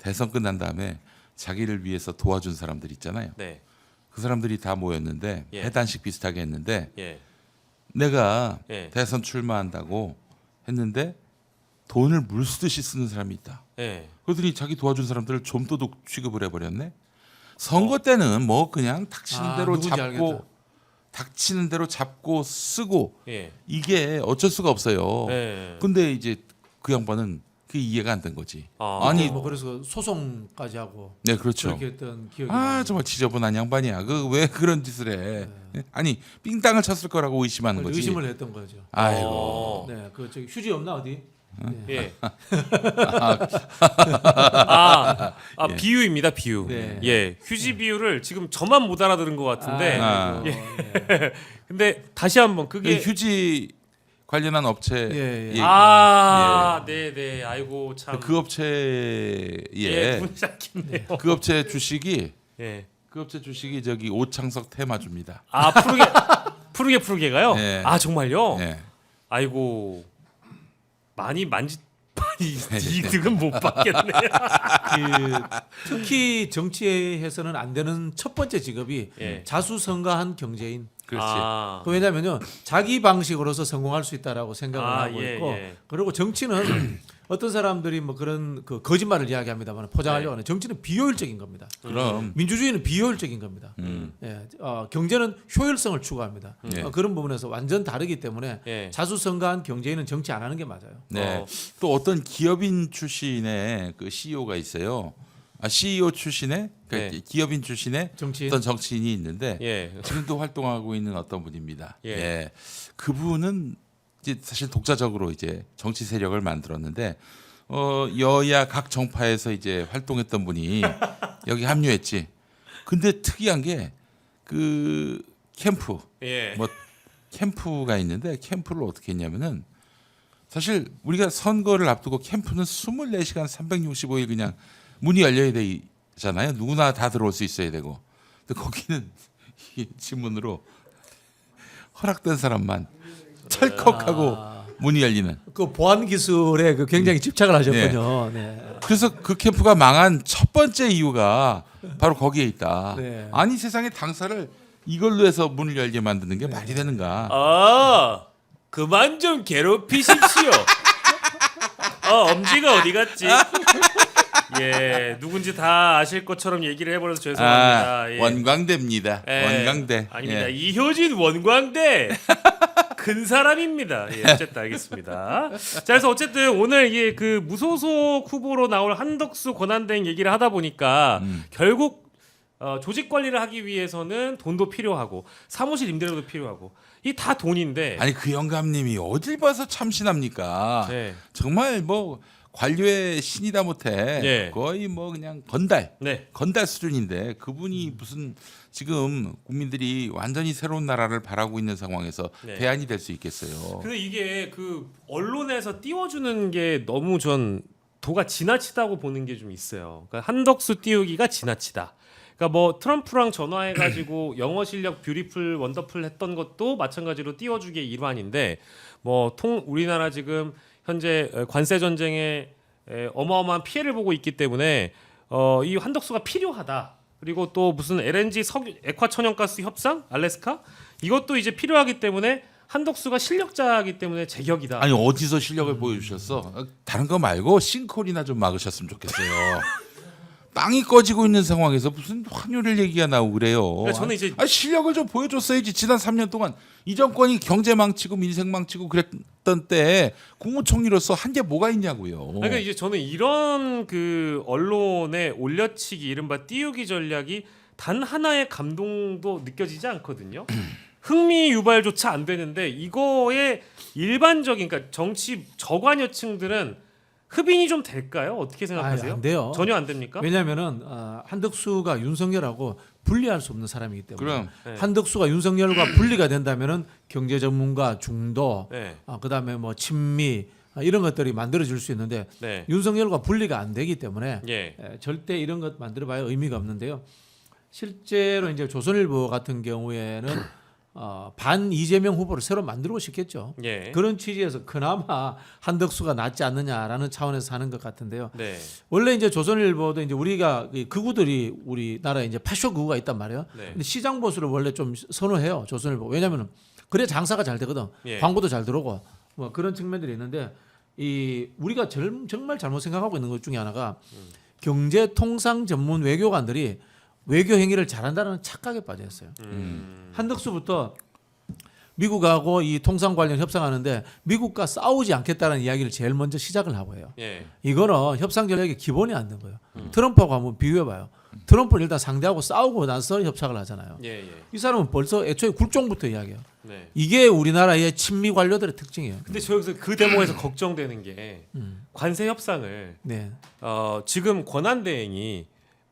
대선 끝난 다음에 자기를 위해서 도와준 사람들 있잖아요. 네. 그 사람들이 다 모였는데 예. 해단식 비슷하게 했는데 예. 내가 예. 대선 출마한다고 했는데 돈을 물쓰듯이 쓰는 사람이 있다. 예. 그러더니 자기 도와준 사람들을 좀도둑 취급을 해버렸네. 선거 때는 뭐 그냥 닥치는 대로 누군지 잡고 알겠다. 닥치는 대로 잡고 쓰고 예. 이게 어쩔 수가 없어요. 예. 근데 이제 그 양반은 그게 이해가 안 된 거지. 아니, 아니, 뭐 그래서 소송까지 하고 네 그렇죠. 그렇게 했던 기억이 아 나요. 정말 지저분한 양반이야. 그 왜 그런 짓을 해? 아니 삥땅을 쳤을 거라고 의심하는 거지. 의심을 했던 거죠. 아이고. 네, 그 저기 휴지 없나 어디? 네. 예. 비유입니다, 비유. 네. 예. 휴지 비유를 지금 저만 못 알아들은 것 같은데. 아. 네. 근데 다시 한번 그 그게 휴지 관련한 업체 예, 예. 네, 네. 아이고 참. 그 업체에 예, 문이 작겠네요. 그 업체 주식이 예. 그 업체 주식이 저기 오창석 테마주입니다. 아, 푸르게가요? 네. 아, 정말요? 네. 아이고. 많이 이득은 못 받겠네. 특히 정치에서는 안 되는 첫 번째 직업이 예. 자수성가한 경제인. 그렇지. 그 왜냐면요 자기 방식으로서 성공할 수 있다라고 생각을 아, 하고 예, 있고 예. 그리고 정치는 어떤 사람들이 뭐 그런 그 거짓말을 이야기합니다만 포장하려고 하는 정치는 비효율적인 겁니다. 그럼 민주주의는 비효율적인 겁니다. 예, 경제는 효율성을 추구합니다. 예. 그런 부분에서 완전 다르기 때문에 예. 자수성가한 경제인은 정치 안 하는 게 맞아요. 네. 또 어떤 기업인 출신의 그 CEO가 있어요. CEO 출신의 그러니까 네. 기업인 출신의 정치인. 어떤 정치인이 있는데 예. 지금도 활동하고 있는 어떤 분입니다. 예. 예. 그분은 이제 사실 독자적으로 이제 정치 세력을 만들었는데 여야 각 정파에서 이제 활동했던 분이 여기 합류했지. 근데 특이한 게 그 캠프 예. 뭐 캠프가 있는데 캠프를 어떻게 했냐면은 사실 우리가 선거를 앞두고 캠프는 24시간 365일 그냥 문이 열려야 되잖아요. 누구나 다 들어올 수 있어야 되고. 근데 거기는 이 지문으로 허락된 사람만 철컥하고 문이 열리는. 그 보안 기술에 그 굉장히 집착을 하셨군요. 네. 그래서 그 캠프가 망한 첫 번째 이유가 바로 거기에 있다. 네. 아니 세상에 당사를 이걸로 해서 문을 열게 만드는 게 말이 되는가? 그만 좀 괴롭히십시오. 엄지가 어디 갔지? 예, 누군지 다 아실 것처럼 얘기를 해버려서 죄송합니다. 예. 원광대입니다. 예. 원광대. 아닙니다. 예. 이효진 원광대 큰 사람입니다. 예, 어쨌든 알겠습니다. 자, 그래서 어쨌든 오늘 이게 그 무소속 후보로 나올 한덕수 권한대행 얘기를 하다 보니까 결국 조직 관리를 하기 위해서는 돈도 필요하고 사무실 임대료도 필요하고 이 다 돈인데. 아니 그 영감님이 어딜 봐서 참신합니까? 네. 정말 뭐 관료의 신이다 못해 예. 거의 뭐 그냥 네. 건달 수준인데 그분이 무슨 지금 국민들이 완전히 새로운 나라를 바라고 있는 상황에서 네. 대안이 될 수 있겠어요. 근데 이게 그 언론에서 띄워주는 게 너무 전 도가 지나치다고 보는 게 좀 있어요. 그러니까 한덕수 띄우기가 지나치다. 그러니까 뭐 트럼프랑 전화해가지고 영어 실력 뷰티풀 원더풀 했던 것도 마찬가지로 띄워주기의 일환인데 뭐 우리나라 지금 현재 관세 전쟁에 어마어마한 피해를 보고 있기 때문에 이 한덕수가 필요하다. 그리고 또 무슨 LNG 액화 천연가스 협상 알래스카 이것도 이제 필요하기 때문에 한덕수가 실력자이기 때문에 제격이다. 아니 어디서 실력을 보여주셨어? 다른 거 말고 싱크홀이나 좀 막으셨으면 좋겠어요. 땅이 꺼지고 있는 상황에서 무슨 환율을 얘기가 나오고 그래요. 그러니까 저는 이제 실력을 좀 보여줬어야지. 지난 3년 동안 이 정권이 경제 망치고 민생 망치고 그랬던 때 국무총리로서 한 게 뭐가 있냐고요. 그러니까 이제 저는 이런 그 언론의 올려치기 이른바 띄우기 전략이 단 하나의 감동도 느껴지지 않거든요. 흥미 유발조차 안 되는데 이거에 일반적인 그러니까 정치 저관여층들은 흡인이 좀 될까요? 어떻게 생각하세요? 안 돼요. 전혀 안 됩니까? 왜냐하면은 한덕수가 윤석열하고 분리할 수 없는 사람이기 때문에 그럼. 네. 한덕수가 윤석열과 분리가 된다면은 경제 전문가 중도, 네. 그다음에 뭐 친미 이런 것들이 만들어질 수 있는데 네. 윤석열과 분리가 안 되기 때문에 예. 절대 이런 것 만들어봐야 의미가 없는데요. 실제로 이제 조선일보 같은 경우에는 반 이재명 후보를 새로 만들고 싶겠죠. 예. 그런 취지에서 그나마 한덕수가 낫지 않느냐라는 차원에서 하는 것 같은데요. 네. 원래 이제 조선일보도 이제 우리가 이 극우들이 우리나라에 이제 파쇼 극우가 있단 말이에요. 네. 근데 시장 보수를 원래 좀 선호해요. 조선일보. 왜냐면은 그래 장사가 잘 되거든. 예. 광고도 잘 들어오고 뭐 그런 측면들이 있는데 이 우리가 정말 잘못 생각하고 있는 것 중에 하나가 경제 통상 전문 외교관들이 외교 행위를 잘한다는 착각에 빠져 있어요. 한덕수부터 미국하고 이 통상 관련 협상하는데 미국과 싸우지 않겠다는 이야기를 제일 먼저 시작을 하고 해요. 예. 이거는 협상 전략의 기본이 안 된 거예요. 트럼프하고 한번 비교해봐요. 트럼프는 일단 상대하고 싸우고 나서 협상을 하잖아요. 예. 예. 이 사람은 벌써 애초에 굴종부터 이야기해요. 네. 이게 우리나라의 친미 관료들의 특징이에요. 근데 저 여기서 그 대목에서 걱정되는 게 관세 협상을 네. 지금 권한대행이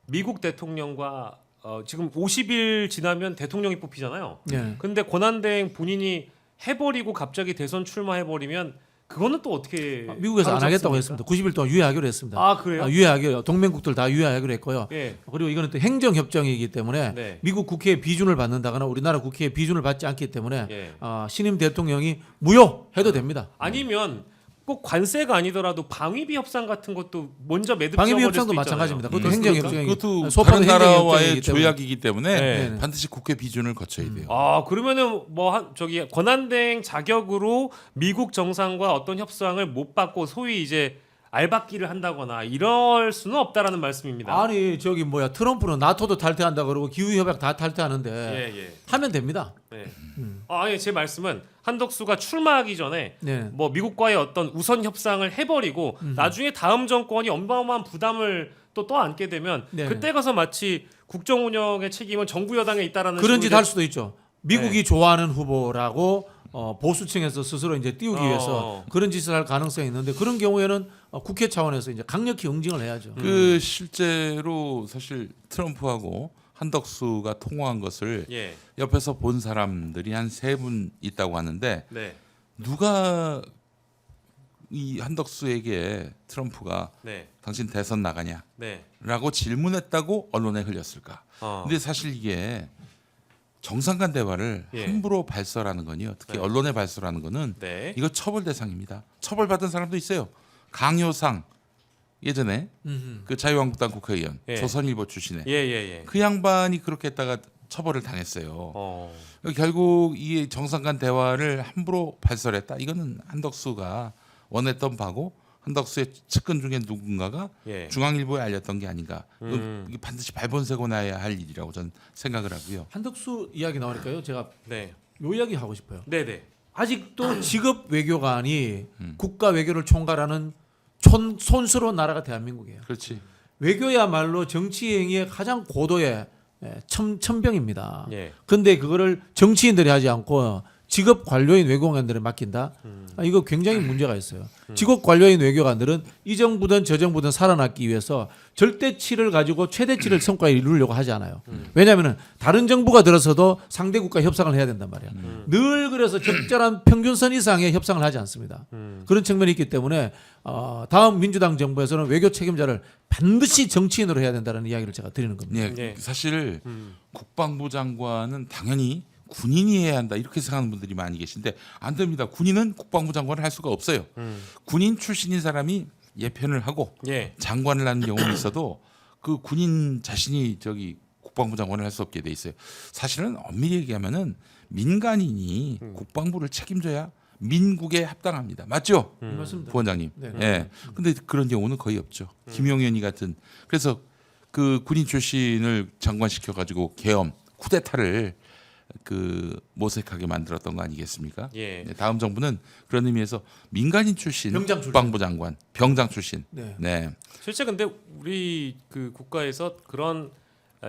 미국 대통령과 지금 50일 지나면 대통령이 뽑히잖아요. 네. 근데 권한대행 본인이 해버리고 갑자기 대선 출마해버리면 그거는 또 어떻게 미국에서 안 하겠다고 하겠습니까? 했습니다. 90일 동안 유예하기로 했습니다. 아 그래요? 유예하기로 동맹국들 다 유예하기로 했고요. 예. 그리고 이거는 또 행정협정이기 때문에 네. 미국 국회의 비준을 받는다거나 우리나라 국회의 비준을 받지 않기 때문에 예. 신임 대통령이 무효해도 됩니다. 아니면 꼭 관세가 아니더라도 방위비 협상 같은 것도 먼저 매듭 방위비 지어버릴 협상도 수도 마찬가지입니다. 있잖아요. 그것도 행정협정이 그것도 소파는 다른 나라와의 행정협정이기 때문에. 조약이기 때문에 네. 반드시 국회 비준을 거쳐야 돼요. 아 그러면은 저기 권한대행 자격으로 미국 정상과 어떤 협상을 못 받고 소위 이제 알박기를 한다거나 이럴 수는 없다라는 말씀입니다. 아니 저기 뭐야 트럼프는 나토도 탈퇴한다 그러고 기후 협약 다 탈퇴하는데 예. 하면 됩니다. 네. 아니 제 말씀은 한덕수가 출마하기 전에 네. 뭐 미국과의 어떤 우선 협상을 해버리고 나중에 다음 정권이 어마어마한 부담을 또 떠안게 되면 네. 그때 가서 마치 국정 운영의 책임은 정부 여당에 있다라는 그런 짓 식으로 할 수도 있죠. 미국이 좋아하는 후보라고 보수층에서 스스로 이제 띄우기 위해서 그런 짓을 할 가능성이 있는데 그런 경우에는 국회 차원에서 이제 강력히 응징을 해야죠. 그 실제로 사실 트럼프하고 한덕수가 통화한 것을 예. 옆에서 본 사람들이 한 3분 있다고 하는데 네. 누가 이 한덕수에게 트럼프가 네. 당신 대선 나가냐? 네. 라고 질문했다고 언론에 흘렸을까? 근데 사실 이게 정상 간 대화를 예. 함부로 발설하는 거니요. 특히 네. 언론에 발설하는 거는 네. 이거 처벌 대상입니다. 처벌받은 사람도 있어요. 강효상 예전에 그 자유한국당 국회의원 예. 조선일보 출신의 예. 그 양반이 그렇게 했다가 처벌을 당했어요. 어. 결국 이 정상 간 대화를 함부로 발설했다. 이거는 한덕수가 원했던 바고 한덕수의 측근 중에 누군가가 예. 중앙일보에 알렸던 게 아닌가. 이게 반드시 발본세고 나야 할 일이라고 저는 생각을 하고요. 한덕수 이야기 나오니까요. 제가 네. 요 이야기 하고 싶어요. 네. 아직도 직업 외교관이 국가 외교를 총괄하는 손스러운 나라가 대한민국이에요. 그렇지. 외교야말로 정치 행위의 가장 고도의 천병입니다. 예. 근데 그거를 정치인들이 하지 않고 직업 관료인 외교관들에 맡긴다. 이거 굉장히 문제가 있어요. 직업 관료인 외교관들은 이 정부든 저 정부든 살아남기 위해서 절대치를 가지고 최대치를 성과에 이루려고 하지 않아요. 왜냐하면 다른 정부가 들어서도 상대 국가 협상을 해야 된단 말이야. 늘 그래서 적절한 평균선 이상의 협상을 하지 않습니다. 그런 측면이 있기 때문에 다음 민주당 정부에서는 외교 책임자를 반드시 정치인으로 해야 된다는 이야기를 제가 드리는 겁니다. 네, 예. 사실 국방부 장관은 당연히 군인이 해야 한다 이렇게 생각하는 분들이 많이 계신데 안 됩니다. 군인은 국방부 장관을 할 수가 없어요. 군인 출신인 사람이 예편을 하고 예. 장관을 하는 경우는 있어도 그 군인 자신이 저기 국방부 장관을 할 수 없게 돼 있어요. 사실은 엄밀히 얘기하면은 민간인이 국방부를 책임져야 민국에 합당합니다. 맞죠? 맞습니다. 부원장님. 네. 예. 근데 그런 경우는 거의 없죠. 김용현이 같은 그래서 그 군인 출신을 장관시켜 가지고 계엄 쿠데타를 그 모색하게 만들었던 거 아니겠습니까? 예. 네, 다음 정부는 그런 의미에서 민간인 출신 병장 출신. 국방부 장관, 병장 출신. 네. 네. 실제 근데 우리 그 국가에서 그런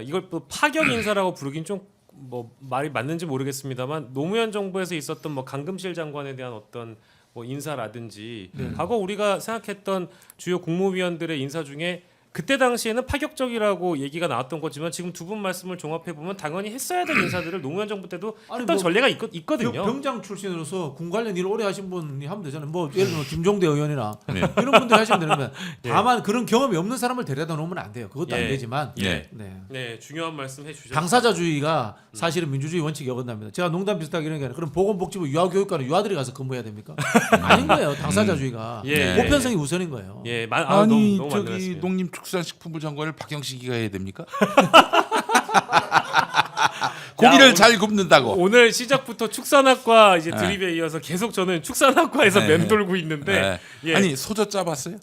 이걸 또 파격 인사라고 부르긴 좀 뭐 말이 맞는지 모르겠습니다만 노무현 정부에서 있었던 뭐 강금실 장관에 대한 어떤 뭐 인사라든지 과거 우리가 생각했던 주요 국무위원들의 인사 중에 그때 당시에는 파격적이라고 얘기가 나왔던 거지만 지금 두 분 말씀을 종합해 보면 당연히 했어야 될 인사들을 노무현 정부 때도 아니, 했던 뭐 전례가 있거든요. 병장 출신으로서 군 관련 일 오래 하신 분이 하면 되잖아요. 뭐 예를 들면 김종대 의원이나 네. 이런 분들 하시면 되는데 다만 그런 경험이 없는 사람을 데려다 놓으면 안 돼요. 그것도 예. 안 되지만 예. 네. 네, 중요한 말씀 해주셨습니다. 당사자주의가 사실은 민주주의 원칙이 어긋납니다. 제가 농담 비슷하게 이런 게 아니라 그럼 보건복지부 유아교육과는 유아들이 가서 근무해야 됩니까? 아닌 거예요. 당사자주의가 예. 보편성이 우선인 거예요. 예, 아니 너무 저기 만들었어요. 농림축산식품부 장관을 박영식이가 해야 됩니까? 고기를 잘 굽는다고. 오늘 시작부터 축산학과 이제 네. 드립에 이어서 계속 저는 축산학과에서 네. 맴돌고 있는데 네. 예. 아니 소젓 짜봤어요?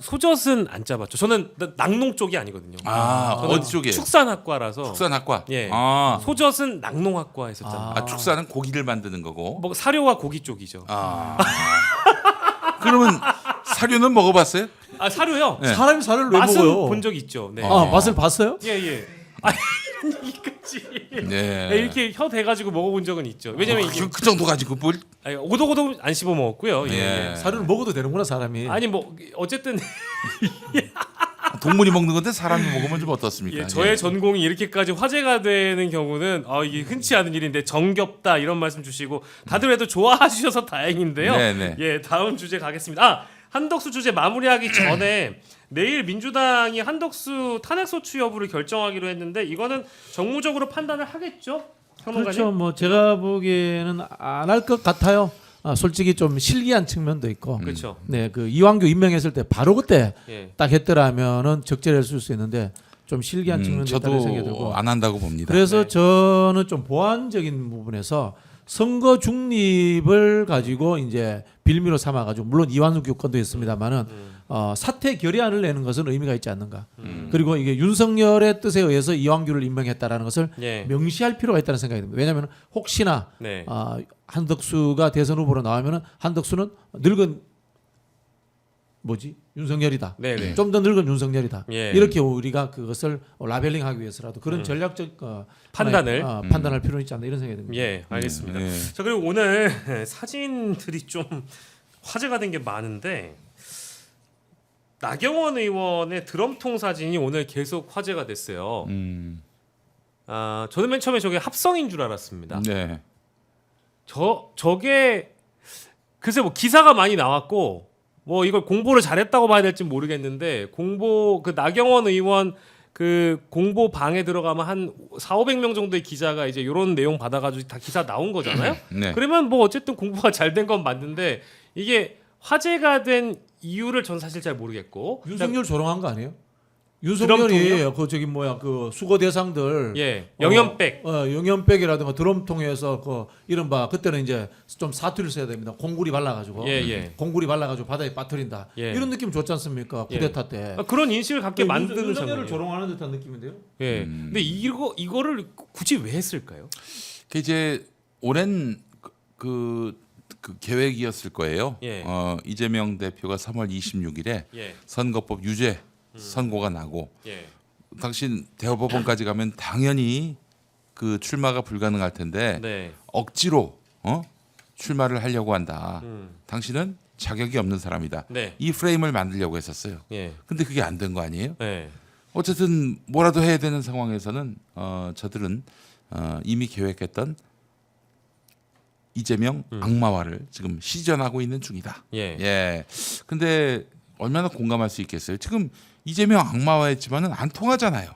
소젓은 안 짜봤죠. 저는 낙농 쪽이 아니거든요. 아 저는 어디 쪽이에요? 축산학과라서 축산학과. 예. 아, 소젓은 낙농학과에서 짰는데 아 축산은 고기를 만드는 거고. 뭐 사료와 고기 쪽이죠. 아. 그러면 사료는 먹어봤어요? 사료요? 네. 사람이 살을 왜 맛은 먹어요? 본 적 있죠. 네. 아 맛을 봤어요? 예. 이런 얘기까지. 네. 이렇게 혀 대가지고 먹어본 적은 있죠. 왜냐면 이게 그 정도 가지고 뭘? 오독오독 안 씹어 먹었고요. 예. 사료를 먹어도 되는구나 사람이. 아니 뭐 어쨌든 동물이 먹는 건데 사람이 먹으면 좀 어떻습니까? 예, 저의 전공이 이렇게까지 화제가 되는 경우는 이게 흔치 않은 일인데 정겹다 이런 말씀 주시고 다들 그래도 좋아하셔서 다행인데요. 네네. 예, 다음 주제 가겠습니다. 한덕수 주제 마무리하기 전에 내일 민주당이 한덕수 탄핵소추 여부를 결정하기로 했는데 이거는 정무적으로 판단을 하겠죠? 평론가님? 그렇죠. 뭐 제가 보기에는 안 할 것 같아요. 솔직히 좀 실기한 측면도 있고. 그렇죠. 네, 그 이완규 임명했을 때 바로 그때 예. 딱 했더라면은 적절했을 수 있는데 좀 실기한 측면도 있다는 생각이 저도 들고. 안 한다고 봅니다. 그래서 네. 저는 좀 보완적인 부분에서 선거 중립을 가지고 이제 빌미로 삼아가지고 물론 이완수 교권도 있습니다만은 사퇴 결의안을 내는 것은 의미가 있지 않는가. 그리고 이게 윤석열의 뜻에 의해서 이완규를 임명했다라는 것을 예. 명시할 필요가 있다는 생각이 듭니다. 왜냐하면 혹시나 네. 한덕수가 대선 후보로 나오면은 한덕수는 늙은 윤석열이다. 네네. 좀 더 늙은 윤석열이다. 예. 이렇게 우리가 그것을 라벨링하기 위해서라도 그런 전략적 판단을 판단할 필요는 있지 않나 이런 생각이 듭니다. 예, 알겠습니다. 네. 자 그리고 오늘 사진들이 좀 화제가 된 게 많은데 나경원 의원의 드럼통 사진이 오늘 계속 화제가 됐어요. 저는 맨 처음에 저게 합성인 줄 알았습니다. 네. 저게 글쎄 뭐 기사가 많이 나왔고 뭐 이걸 공보를 잘했다고 봐야 될지 모르겠는데 그 나경원 의원 그 공보 방에 들어가면 한 4,500명 정도의 기자가 이제 이런 내용 받아가지고 다 기사 나온 거잖아요. 네. 그러면 뭐 어쨌든 공부가 잘 된 건 맞는데 이게 화제가 된 이유를 전 사실 잘 모르겠고 윤석열 조롱한 거 아니에요? 드럼통이요? 윤석열이 그 저기 그 수거 대상들 예 영연백 영연백이라든가 드럼통에서 그 이른바 그때는 이제 좀 사투리를 써야 됩니다. 공구리 발라가지고 예. 공구리 발라가지고 바다에 빠뜨린다. 예. 이런 느낌 줬지 않습니까? 예. 쿠데타 때. 그런 인식을 갖게 만드는 윤석열을 장면이에요. 조롱하는 듯한 느낌인데요. 예. 근데 이거를 굳이 왜 했을까요? 그 이제 오랜 그 계획이었을 거예요. 예. 이재명 대표가 3월 26일에 예. 선거법 유죄 선고가 나고 예. 당신 대법원까지 가면 당연히 그 출마가 불가능할 텐데 네. 억지로 출마를 하려고 한다. 음. 당신은 자격이 없는 사람이다. 네. 이 프레임을 만들려고 했었어요. 예. 근데 그게 안 된 거 아니에요? 네. 어쨌든 뭐라도 해야 되는 상황에서는 저들은 이미 계획했던 이재명 악마화를 지금 시전하고 있는 중이다. 예. 예. 근데 얼마나 공감할 수 있겠어요? 지금 이재명 악마화했지만은 안 통하잖아요.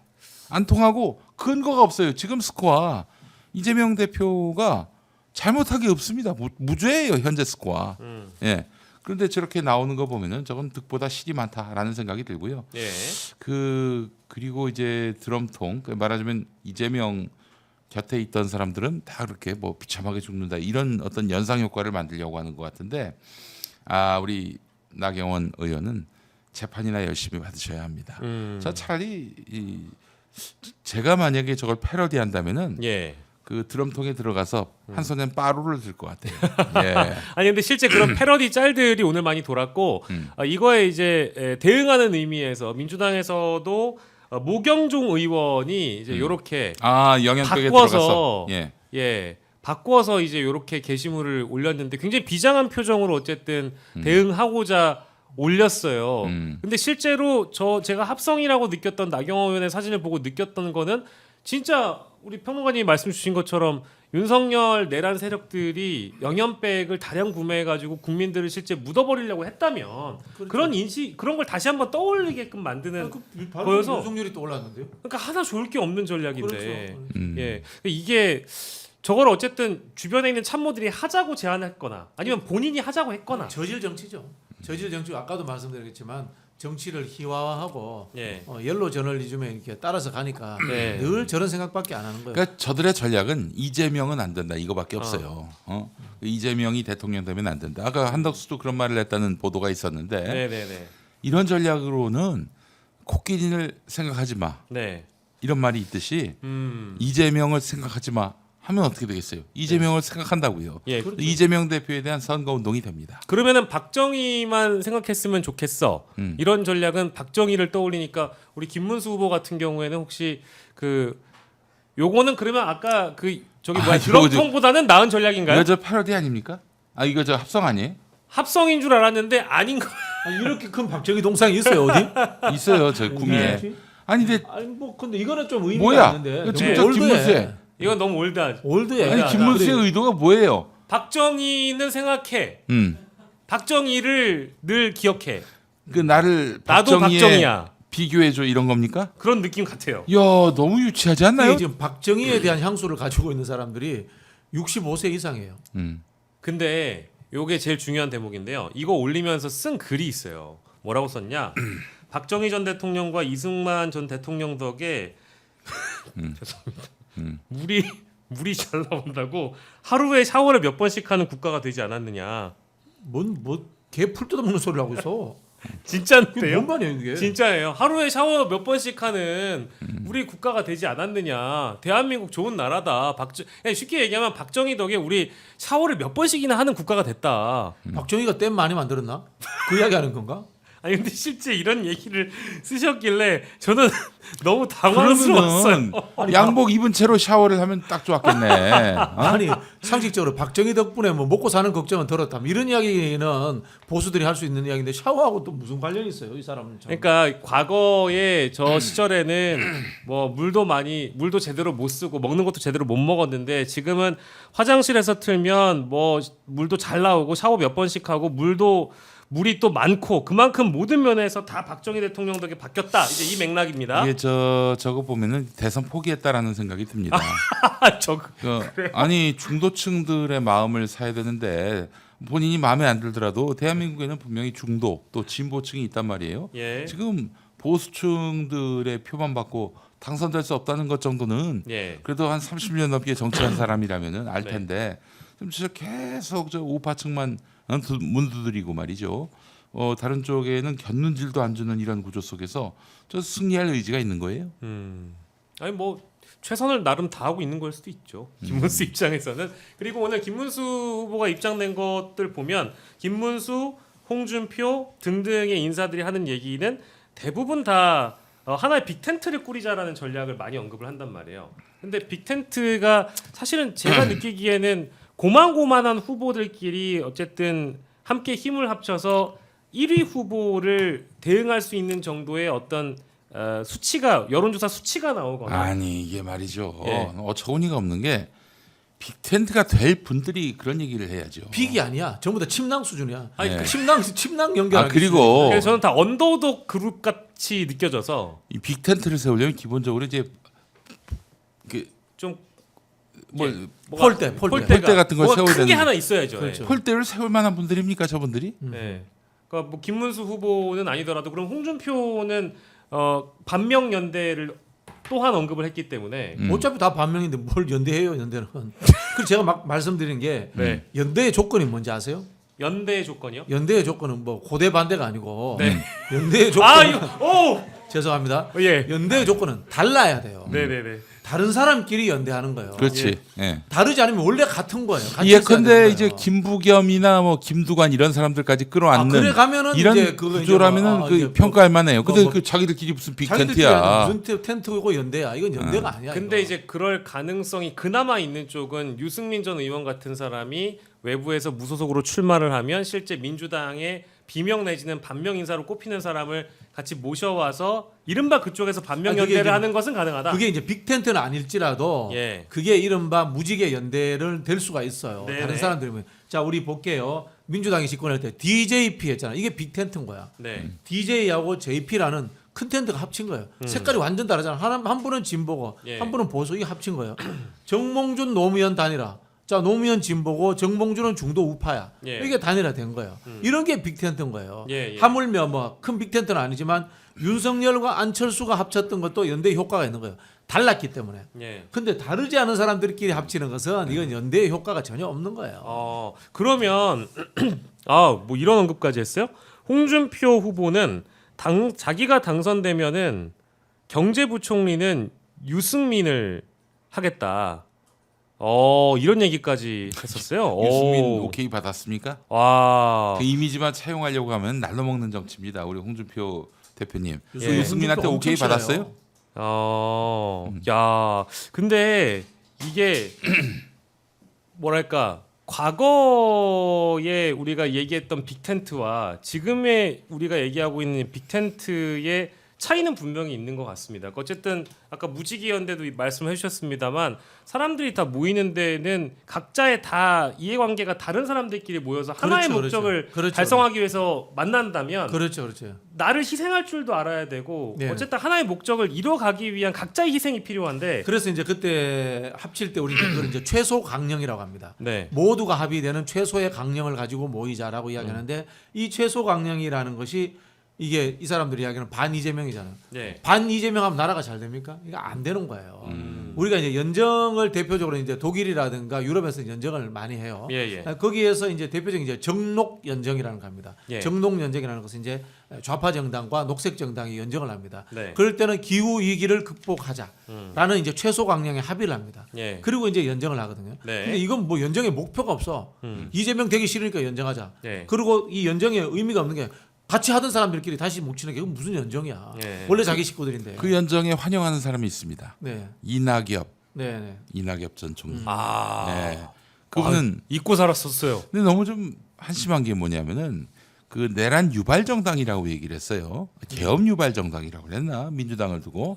안 통하고 근거가 없어요. 지금 스코어 이재명 대표가 잘못한 게 없습니다. 무죄예요 현재 스코어. 예. 그런데 저렇게 나오는 거 보면은 저건 득보다 실이 많다라는 생각이 들고요. 예. 그리고 이제 드럼통 말하자면 이재명 곁에 있던 사람들은 다 그렇게 뭐 비참하게 죽는다 이런 어떤 연상 효과를 만들려고 하는 것 같은데 우리 나경원 의원은 재판이나 열심히 받으셔야 합니다. 자 차라리 제가 만약에 저걸 패러디한다면은 예. 그 드럼통에 들어가서 한 손엔 빠루를 들 것 같아요. 예. 아니 근데 실제 그런 패러디 짤들이 오늘 많이 돌았고 이거에 이제 대응하는 의미에서 민주당에서도 모경종 의원이 이제 요렇게 영양벽에 바꿔서 들어가서 바꿔서 이제 요렇게 게시물을 올렸는데 굉장히 비장한 표정으로 어쨌든 대응하고자 올렸어요. 근데 실제로 제가 합성이라고 느꼈던 나경원 의원의 사진을 보고 느꼈던 거는 진짜 우리 평론가님이 말씀 주신 것처럼 윤석열 내란 세력들이 영연백을 다량 구매해가지고 국민들을 실제 묻어버리려고 했다면 그런 인식 그런 걸 다시 한번 떠올리게끔 만드는 보여서 윤석열이 또 올랐는데요. 그러니까 하나 좋을 게 없는 전략인데 그렇죠. 예 이게 저걸 어쨌든 주변에 있는 참모들이 하자고 제안했거나 아니면 본인이 하자고 했거나 저질 정치죠. 저질 정치 아까도 말씀드렸지만 정치를 희화화하고 예. 옐로 저널리즘에 이렇게 따라서 가니까 네. 늘 저런 생각밖에 안 하는 거예요. 그러니까 저들의 전략은 이재명은 안 된다 이거밖에 없어요. 이재명이 대통령 되면 안 된다. 아까 한덕수도 그런 말을 했다는 보도가 있었는데 네네네 이런 전략으로는 코끼리를 생각하지 마 네. 이런 말이 있듯이 이재명을 생각하지 마 하면 어떻게 되겠어요? 이재명을 생각한다고요. 예. 이재명 대표에 대한 선거 운동이 됩니다. 그러면은 박정희만 생각했으면 좋겠어. 이런 전략은 박정희를 떠올리니까 우리 김문수 후보 같은 경우에는 혹시 그 요거는 그러면 아까 그 저기 뭐야 드럼통보다는 나은 전략인가요? 이거 저 패러디 아닙니까? 아 이거 저 합성 아니에요? 합성인 줄 알았는데 아닌 거. 아니, 이렇게 큰 박정희 동상이 있어요 어디? 있어요 저 구미에. 아니 근데 아니 뭐 근데 이거는 좀 의미가 뭐야? 있는데 이거 너무 진짜 올드해. 김문수에. 이건 너무 올드하죠. 올드해. 아니 김문수의 의도가 뭐예요? 박정희는 생각해. 박정희를 늘 기억해. 그 나를 나도 박정희에 박정희야. 비교해줘 이런 겁니까? 그런 느낌 같아요. 야 너무 유치하지 않나요? 이게 지금 박정희에 대한 향수를 가지고 있는 사람들이 65세 이상이에요. 근데 요게 제일 중요한 대목인데요. 이거 올리면서 쓴 글이 있어요. 뭐라고 썼냐? 박정희 전 대통령과 이승만 전 대통령 덕에 죄송합니다. 물이 잘 나온다고 하루에 샤워를 몇 번씩 하는 국가가 되지 않았느냐. 개 풀 뜯어먹는 소리를 하고 있어. 이게 진짜인데요? 뭔 말이에요 이게? 진짜예요. 하루에 샤워 몇 번씩 하는 우리 국가가 되지 않았느냐. 대한민국 좋은 나라다. 쉽게 얘기하면 박정희 덕에 우리 샤워를 몇 번씩이나 하는 국가가 됐다. 박정희가 댐 많이 만들었나? 그 이야기하는 건가? 아니 근데 실제 이런 얘기를 쓰셨길래 저는 너무 당황스러웠어요. 그러면은 양복 입은 채로 샤워를 하면 딱 좋았겠네. 아니 상식적으로 박정희 덕분에 뭐 먹고 사는 걱정은 덜었다. 이런 이야기는 보수들이 할 수 있는 이야기인데 샤워하고 또 무슨 관련이 있어요 이 사람은? 참. 그러니까 과거에 저 시절에는 뭐 물도 제대로 못 쓰고 먹는 것도 제대로 못 먹었는데 지금은 화장실에서 틀면 뭐 물도 잘 나오고 샤워 몇 번씩 하고 물이 또 많고 그만큼 모든 면에서 다 박정희 대통령 덕에 바뀌었다. 이제 이 맥락입니다. 이게 저거 보면은 대선 포기했다라는 생각이 듭니다. 아니 중도층들의 마음을 사야 되는데 본인이 마음에 안 들더라도 대한민국에는 분명히 중도 또 진보층이 있단 말이에요. 예. 지금 보수층들의 표만 받고 당선될 수 없다는 것 정도는 예. 그래도 한 30년 넘게 정치한 사람이라면은 알 텐데 좀 진짜 계속 저 우파층만 문 두드리고 말이죠. 다른 쪽에는 견눈질도 안 주는 이런 구조 속에서 저 승리할 의지가 있는 거예요. 아니 뭐 최선을 나름 다하고 있는 걸 수도 있죠. 김문수 입장에서는. 그리고 오늘 김문수 후보가 입장낸 것들 보면 김문수, 홍준표 등등의 인사들이 하는 얘기는 대부분 다 하나의 빅텐트를 꾸리자라는 전략을 많이 언급을 한단 말이에요. 근데 빅텐트가 사실은 제가 느끼기에는 고만고만한 후보들끼리 어쨌든 함께 힘을 합쳐서 1위 후보를 대응할 수 있는 정도의 어떤 수치가 여론조사 수치가 나오거나 아니 이게 말이죠. 예. 어처구니가 없는 게 빅텐트가 될 분들이 그런 얘기를 해야죠. 빅이 아니야. 전부 다 침낭 수준이야. 아니, 네. 침낭 연결하기. 그리고 그래서 저는 다 언더독 그룹 같이 느껴져서 이 빅텐트를 세우려면 기본적으로 이제 좀 뭐 폴대 폴대 같은 걸 뭐가 세워야 큰게 되는 하나 있어야죠. 그렇죠. 폴대를 세울 만한 분들입니까 저분들이? 네. 그러니까 뭐 김문수 후보는 아니더라도 그럼 홍준표는 반명 연대를 또한 언급을 했기 때문에 어차피 다 반명인데 뭘 연대해요 연대는. 그리고 제가 막 말씀드린 게 네. 연대의 조건이 뭔지 아세요? 연대의 조건이요? 연대의 조건은 뭐 고대 반대가 아니고 네. 연대의 조건. 아 이거 오 죄송합니다. 예. 연대의 조건은 달라야 돼요. 네네네. 다른 사람끼리 연대하는 거예요. 그렇지. 예. 다르지 않으면 원래 같은 거예요. 같이 예컨대 있어야 이제 되는 거예요. 김부겸이나 뭐 김두관 이런 사람들까지 끌어안는 그래 가면은 이런 이제 그거 구조라면은 이제 그 이제 평가할 만해요. 근데 뭐 그 자기들끼리 무슨 자기들끼리 빅텐트야. 무슨 텐트고 연대야. 이건 연대가 아니야. 근데 이거. 이제 그럴 가능성이 그나마 있는 쪽은 유승민 전 의원 같은 사람이 외부에서 무소속으로 출마를 하면 실제 민주당의 비명 내지는 반명 인사로 꼽히는 사람을 같이 모셔와서 이른바 그쪽에서 반명 그게 연대를 이제 하는 것은 가능하다. 그게 이제 빅텐트는 아닐지라도 예. 그게 이른바 무지개 연대를 될 수가 있어요. 네네. 다른 사람들이 보면. 자, 우리 볼게요. 민주당이 집권할 때 DJP 했잖아. 이게 빅텐트인 거야. 네. DJ하고 JP라는 큰 텐트가 합친 거예요. 색깔이 완전 다르잖아. 한 분은 진보고 예. 한 분은 보수. 이게 합친 거예요. 정몽준 노무현 단일화. 자, 노무현 진보고 정몽준은 중도 우파야. 예. 이게 단일화 된 거예요. 이런 게 빅텐트인 거예요. 예, 예. 하물며 뭐 큰 빅텐트는 아니지만 윤석열과 안철수가 합쳤던 것도 연대 효과가 있는 거예요. 달랐기 때문에. 예. 근데 다르지 않은 사람들끼리 합치는 것은 이건 연대의 효과가 전혀 없는 거예요. 그러면 뭐 이런 언급까지 했어요? 홍준표 후보는 자기가 당선되면은 경제부총리는 유승민을 하겠다. 이런 얘기까지 했었어요. 유승민 오. 오케이 받았습니까? 와. 그 이미지만 차용하려고 하면 날로 먹는 정치입니다. 우리 홍준표 대표님. 예. 유승민한테 엄청 오케이 싫어요. 받았어요? 야, 근데 이게 뭐랄까 과거에 우리가 얘기했던 빅텐트와 지금의 우리가 얘기하고 있는 빅텐트의 차이는 분명히 있는 것 같습니다. 어쨌든 아까 무지개 연대도 말씀해 주셨습니다만 사람들이 다 모이는 데는 각자의 다 이해관계가 다른 사람들끼리 모여서 하나의 그렇죠, 목적을 그렇죠. 달성하기 위해서 만난다면 그렇죠. 나를 희생할 줄도 알아야 되고 네. 어쨌든 하나의 목적을 이뤄가기 위한 각자의 희생이 필요한데 그래서 이제 그때 합칠 때 우리는 그걸 이제 최소 강령이라고 합니다. 네. 모두가 합의되는 최소의 강령을 가지고 모이자라고 이야기하는데 이 최소 강령이라는 것이 이게 이 사람들이 이야기하는 반 이재명이잖아요. 네. 반 이재명하면 나라가 잘 됩니까? 이거 안 되는 거예요. 우리가 이제 연정을 대표적으로 이제 독일이라든가 유럽에서 연정을 많이 해요. 예, 예. 거기에서 이제 대표적인 이제 정록 연정이라는 겁니다. 예. 정록 연정이라는 것은 이제 좌파 정당과 녹색 정당이 연정을 합니다. 네. 그럴 때는 기후 위기를 극복하자라는 이제 최소 강령에 합의를 합니다. 예. 그리고 이제 연정을 하거든요. 네. 근데 이건 뭐 연정의 목표가 없어. 이재명 되기 싫으니까 연정하자. 네. 그리고 이 연정의 의미가 없는 게 같이 하던 사람들끼리 다시 뭉치는 게 무슨 연정이야. 예. 원래 자기 식구들인데. 그 연정에 환영하는 사람이 있습니다. 네. 이낙엽 전 총리. 네. 그분은 잊고 살았었어요. 근데 너무 좀 한심한 게 뭐냐면은 그 내란 유발 정당이라고 얘기를 했어요. 계엄 유발 정당이라고 그랬나? 민주당을 두고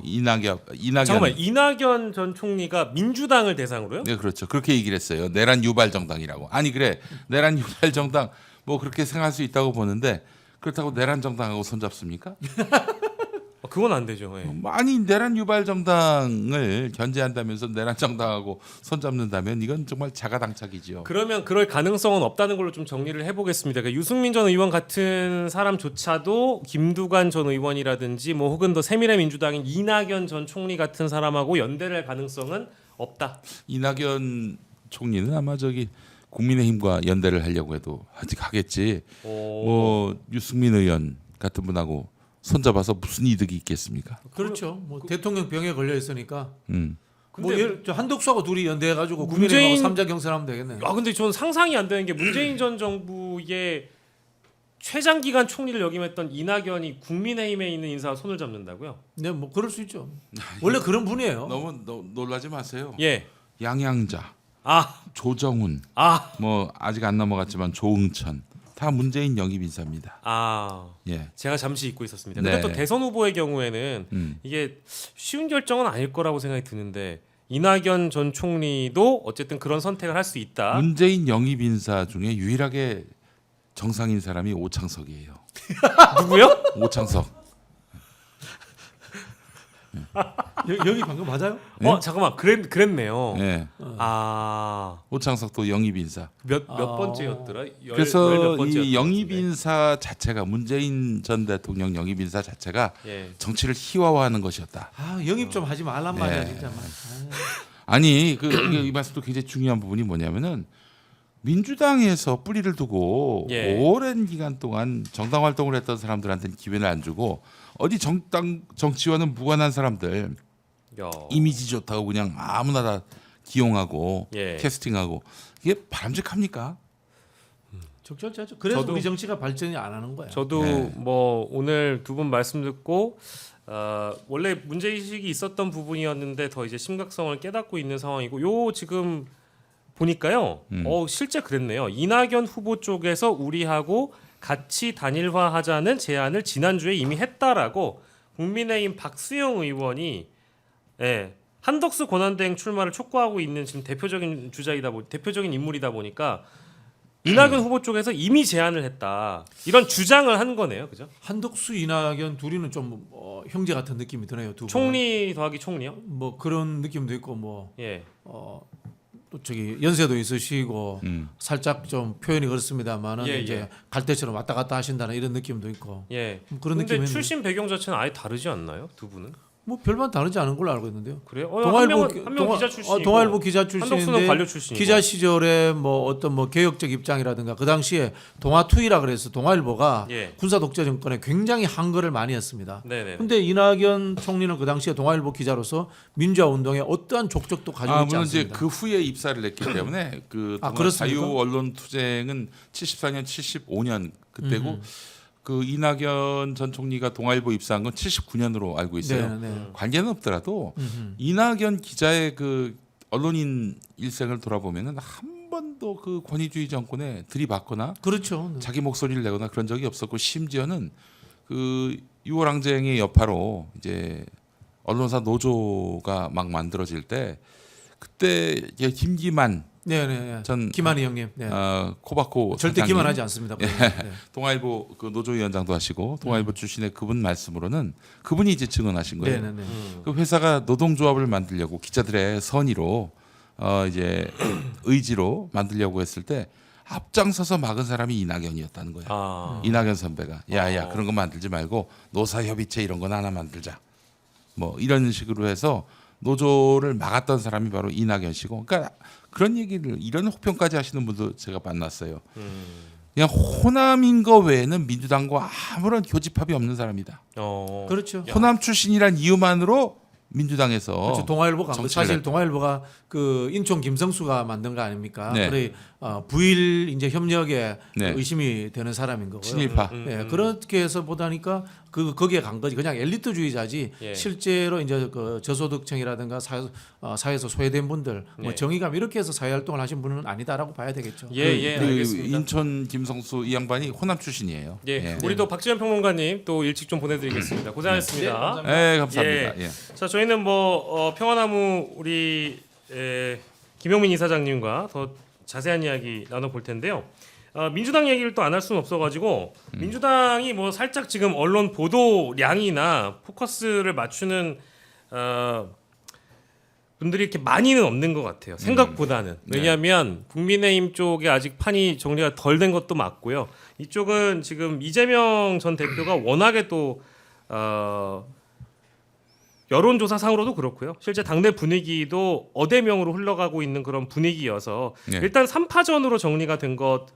이낙연 잠깐만 이낙연 전 총리가 민주당을 대상으로요? 네, 그렇죠. 그렇게 얘기를 했어요. 내란 유발 정당이라고. 아니 그래. 내란 유발 정당 뭐 그렇게 생각할 수 있다고 보는데 그렇다고 내란 정당하고 손잡습니까? 그건 안 되죠. 예. 아니 내란 유발 정당을 견제한다면서 내란 정당하고 손잡는다면 이건 정말 자가당착이지요. 그러면 그럴 가능성은 없다는 걸로 좀 정리를 해보겠습니다. 그러니까 유승민 전 의원 같은 사람조차도 김두관 전 의원이라든지 뭐 혹은 더 새미래민주당인 이낙연 전 총리 같은 사람하고 연대를 할 가능성은 없다. 이낙연 총리는 아마 저기 국민의힘과 연대를 하려고 해도 아직 하겠지. 뭐 유승민 의원 같은 분하고 손잡아서 무슨 이득이 있겠습니까? 그렇죠. 뭐 대통령 병에 걸려 있으니까. 뭐 근데 저 한덕수하고 둘이 연대해가지고 국민의힘하고 삼자 경선하면 되겠네요. 근데 저는 상상이 안 되는 게 문재인 전 정부의 최장기간 총리를 역임했던 이낙연이 국민의힘에 있는 인사와 손을 잡는다고요? 네, 뭐 그럴 수 있죠. 원래 그런 분이에요. 너무 놀라지 마세요. 예. 양양자, 조정훈, 뭐 아직 안 넘어갔지만 조응천 다 문재인 영입 인사입니다. 예. 제가 잠시 잊고 있었습니다. 근데 네. 또 대선 후보의 경우에는 이게 쉬운 결정은 아닐 거라고 생각이 드는데 이낙연 전 총리도 어쨌든 그런 선택을 할 수 있다. 문재인 영입 인사 중에 유일하게 정상인 사람이 오창석이에요. 누구요? 오창석. 여기 방금 맞아요? 잠깐만 그랬네요. 예. 오창석도 영입 인사. 몇 번째였더라? 그래서 이 영입 인사 자체가 문재인 전 대통령 영입 인사 자체가 예. 정치를 희화화하는 것이었다. 영입 좀 하지 말란 말이야 진짜. 아니 이 말씀도 굉장히 중요한 부분이 뭐냐면은 민주당에서 뿌리를 두고 예. 오랜 기간 동안 정당 활동을 했던 사람들한테는 기회를 안 주고 어디 정치와는 무관한 사람들 이미지 좋다고 그냥 아무나 다 기용하고 예. 캐스팅하고 이게 바람직합니까? 적절하죠. 그래서 저도- 우리 정치가 발전이 안 하는 거야. 저도 네. 뭐 오늘 두 분 말씀 듣고 원래 문제의식이 있었던 부분이었는데 더 이제 심각성을 깨닫고 있는 상황이고 요 지금 보니까요. 실제 그랬네요. 이낙연 후보 쪽에서 우리하고 같이 단일화하자는 제안을 지난주에 이미 했다라고 국민의힘 박수영 의원이 한덕수 권한대행 출마를 촉구하고 있는 지금 대표적인 대표적인 인물이다 보니까 이낙연 후보 쪽에서 이미 제안을 했다 이런 주장을 한 거네요, 그죠? 한덕수 이낙연 둘이는 좀 형제 같은 느낌이 드네요. 두 분. 총리 더하기 총리요? 뭐 그런 느낌도 있고 뭐 예. 또 저기 연세도 있으시고 살짝 좀 표현이 그렇습니다만은 예, 이제 예. 갈 때처럼 왔다 갔다 하신다는 이런 느낌도 있고 예. 그런 근데 느낌이 출신 배경 자체는 아예 다르지 않나요, 두 분은? 뭐 별반 다르지 않은 걸로 알고 있는데요. 그래요? 한 명은 기자 출신이고 동아일보 기자 한덕수는 출신인데 관료 출신이고. 기자 시절에 뭐 어떤 뭐 개혁적 입장이라든가 그 당시에 동아투이라 그래서 동아일보가 예. 군사 독재 정권에 굉장히 한거를 많이 했습니다. 네네. 근데 이낙연 총리는 그 당시에 동아일보 기자로서 민주화 운동에 어떠한 족적도 가지고 있지 물론 이제 않습니다. 그 후에 입사를 했기 때문에 그 그렇습니까? 자유 언론 투쟁은 74년, 75년 그때고 그 이낙연 전 총리가 동아일보 입사한 건 79년으로 알고 있어요. 네. 관계는 없더라도 이낙연 기자의 그 언론인 일생을 돌아보면은 한 번도 그 권위주의 정권에 들이받거나 그렇죠. 자기 목소리를 내거나 그런 적이 없었고 심지어는 그 6월 항쟁의 여파로 이제 언론사 노조가 막 만들어질 때 그때 이제 김기만 네네. 전 김한희 형님. 네. 코바코 절대 사장님, 기만하지 않습니다. 네. 동아일보 그 노조위원장도 하시고 동아일보 출신의 그분 말씀으로는 그분이 이제 증언하신 거예요. 네네네. 그 회사가 노동조합을 만들려고 기자들의 선의로 이제 의지로 만들려고 했을 때 앞장서서 막은 사람이 이낙연이었다는 거예요. 아. 이낙연 선배가 야야 그런 거 만들지 말고 노사협의체 이런 건 하나 만들자. 뭐 이런 식으로 해서 노조를 막았던 사람이 바로 이낙연 씨고, 그러니까 그런 얘기를 이런 혹평까지 하시는 분도 제가 만났어요. 그냥 호남인 거 외에는 민주당과 아무런 교집합이 없는 사람이다. 그렇죠. 호남 출신이란 이유만으로 민주당에서 그렇죠. 동아일보가 정치를 사실 했- 동아일보가 그 인촌 김성수가 만든 거 아닙니까? 네. 그래 부일 이제 협력에 네. 의심이 되는 사람인 거고요. 친일파. 네, 그렇게 해서 보다니까 거기에 간 거지. 그냥 엘리트주의자지. 예. 실제로 이제 그 저소득층이라든가 사회에서 소외된 분들, 뭐 예. 정의감 이렇게 해서 사회 활동을 하신 분은 아니다라고 봐야 되겠죠. 예, 그 알겠습니다. 인천 김성수 이 양반이 호남 출신이에요. 예, 우리도 박지현 평론가님 또 일찍 좀 보내드리겠습니다. 고생하셨습니다. 네, 감사합니다. 예. 자, 저희는 뭐 평화나무 우리 김용민 이사장님과 더 자세한 이야기 나눠볼 텐데요. 민주당 얘기를 또 안 할 수는 없어가지고 민주당이 뭐 살짝 지금 언론 보도량이나 포커스를 맞추는 분들이 이렇게 많이는 없는 것 같아요. 생각보다는. 왜냐하면 국민의힘 쪽에 아직 판이 정리가 덜 된 것도 맞고요. 이쪽은 지금 이재명 전 대표가 워낙에 또 여론조사상으로도 그렇고요. 실제 당내 분위기도 어대명으로 흘러가고 있는 그런 분위기여서 네. 일단 3파전으로 정리가 된 것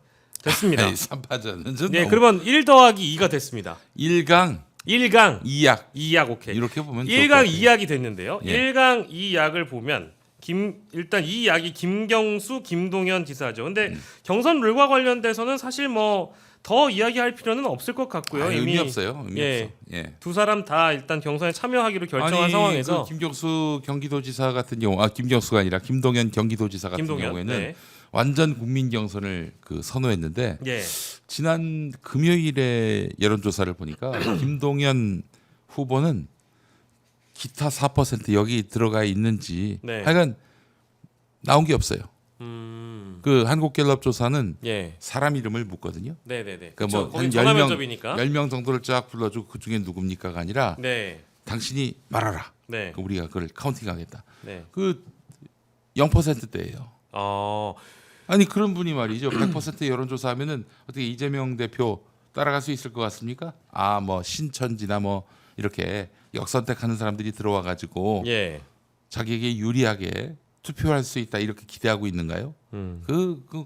됐습니다. 3파전은 좀 네, 너무 그러면 1 더하기 2가 됐습니다. 1강 1강 2약 2약 오케이. 이렇게 보면 좋을 것 1강 같아요. 2약이 됐는데요. 예. 1강 2약을 보면 일단 이 약이 김경수, 김동연 지사죠. 근데 경선 룰과 관련돼서는 사실 뭐 더 이야기할 필요는 없을 것 같고요. 이미 의미 없어요. 의미 예. 없어. 예. 두 사람 다 일단 경선에 참여하기로 결정한 상황에서 그 김경수 경기도지사 같은 경우 김경수가 아니라 김동연 경기도지사 같은 김동연 경우에는 네. 완전 국민 경선을 그 선호했는데 예. 지난 금요일에 여론조사를 보니까 김동연 후보는 기타 4% 여기 들어가 있는지 네. 하여간 나온 게 없어요. 그 한국갤럽 조사는 예. 사람 이름을 묻거든요. 네네네. 그러니까 그쵸, 뭐 거기 한 전화 10명, 면접이니까. 10명 정도를 쫙 불러주고 그 중에 누굽니까가 아니라 네. 당신이 말하라. 네. 그 우리가 그걸 카운팅하겠다. 네. 그 0%대예요. 어. 아니 그런 분이 말이죠. 100% 여론조사하면은 어떻게 이재명 대표 따라갈 수 있을 것 같습니까? 뭐 신천지나 뭐 이렇게 역선택하는 사람들이 들어와 가지고 예. 자기에게 유리하게 투표할 수 있다 이렇게 기대하고 있는가요?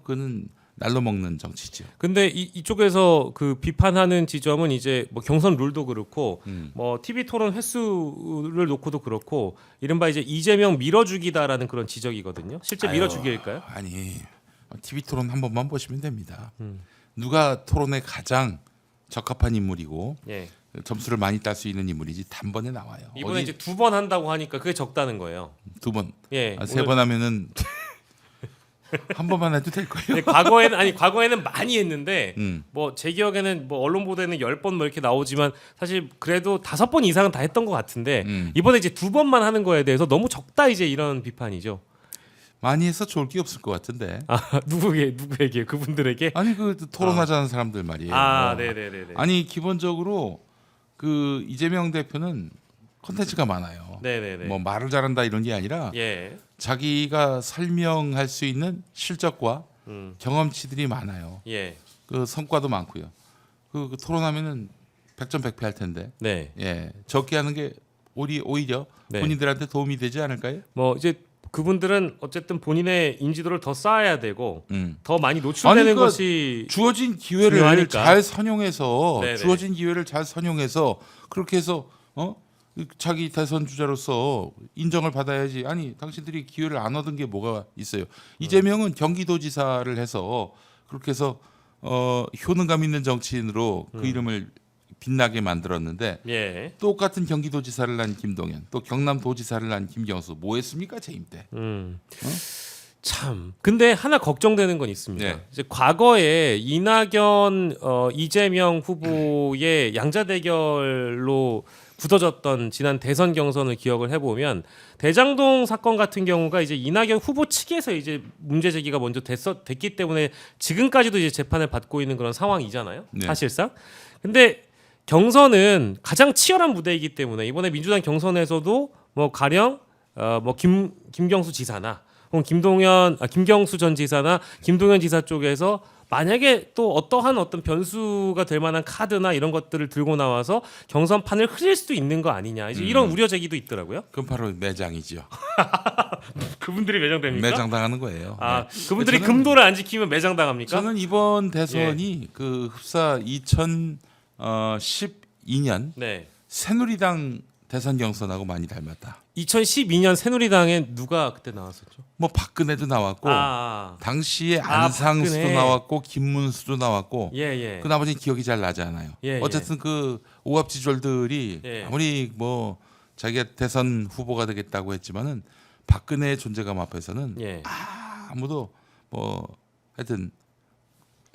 그는 날로 먹는 정치죠. 근데 이쪽에서 그 비판하는 지점은 이제 뭐 경선 룰도 그렇고 뭐 TV 토론 횟수를 놓고도 그렇고 이른바 이제 이재명 밀어주기다라는 그런 지적이거든요. 실제 밀어주기일까요? 아니 TV 토론 한 번만 보시면 됩니다. 누가 토론에 가장 적합한 인물이고 예. 점수를 많이 딸 수 있는 인물이지 단번에 나와요. 이번에 이제 2번 한다고 하니까 그게 적다는 거예요. 2번, 예. 3번 하면은 한 번만 해도 될 거예요. 근데 과거에는 많이 했는데 뭐 제 기억에는 뭐 언론 보도에는 10번 뭐 이렇게 나오지만 사실 그래도 5번 이상은 다 했던 것 같은데 이번에 이제 2번만 하는 거에 대해서 너무 적다 이제 이런 비판이죠. 많이 해서 좋을 게 없을 것 같은데. 아 누구에게 그분들에게? 아니 그 토론하자는 사람들 말이에요. 네네네네. 아니 기본적으로 그 이재명 대표는 컨텐츠가 많아요. 네네네. 뭐 말을 잘한다 이런 게 아니라 예. 자기가 설명할 수 있는 실적과 경험치들이 많아요. 예. 그 성과도 많고요. 그 토론하면은 100점 100패 할 텐데. 네. 예. 적게 하는 게 오히려 네. 본인들한테 도움이 되지 않을까요? 뭐 이제 그분들은 어쨌든 본인의 인지도를 더 쌓아야 되고 음. 더 많이 노출되는 아니, 그러니까 것이 주어진 기회를 중요하니까. 잘 선용해서 네네. 주어진 기회를 잘 선용해서 그렇게 해서 자기 대선 주자로서 인정을 받아야지. 아니 당신들이 기회를 안 얻은 게 뭐가 있어요. 이재명은 경기도지사를 해서 그렇게 해서 효능감 있는 정치인으로 그 이름을 빛나게 만들었는데 예. 똑같은 경기도지사를 난 김동연, 또 경남도지사를 난 김경수 뭐 했습니까 재임 때? 참. 근데 하나 걱정되는 건 있습니다. 네. 이제 과거에 이낙연, 이재명 후보의 양자 대결로 굳어졌던 지난 대선 경선을 기억을 해보면 대장동 사건 같은 경우가 이제 이낙연 후보 측에서 이제 문제 제기가 먼저 됐기 때문에 지금까지도 이제 재판을 받고 있는 그런 상황이잖아요. 네. 사실상. 근데 경선은 가장 치열한 무대이기 때문에 이번에 민주당 경선에서도 뭐 가령 뭐 김경수 지사나 혹은 김경수 전 지사나 김동연 지사 쪽에서 만약에 또 어떤 변수가 될 만한 카드나 이런 것들을 들고 나와서 경선판을 흐릴 수도 있는 거 아니냐 이제 이런 우려 제기도 있더라고요. 그건 바로 매장이죠. 그분들이 매장됩니까? 매장당하는 거예요. 아 네. 그분들이 금도를 안 지키면 매장당합니까? 저는 이번 대선이 그 흡사 2012년 네. 새누리당 대선 경선하고 많이 닮았다. 2012년 새누리당에 누가 그때 나왔었죠? 뭐 박근혜도 나왔고 당시에 안상수도 박근혜. 나왔고 김문수도 나왔고 예예. 그 나머지는 기억이 잘 나지 않아요. 예, 어쨌든 그 오합지졸들이 예. 아무리 뭐 자기가 대선 후보가 되겠다고 했지만은 박근혜의 존재감 앞에서는 예. 아무도 뭐 하여튼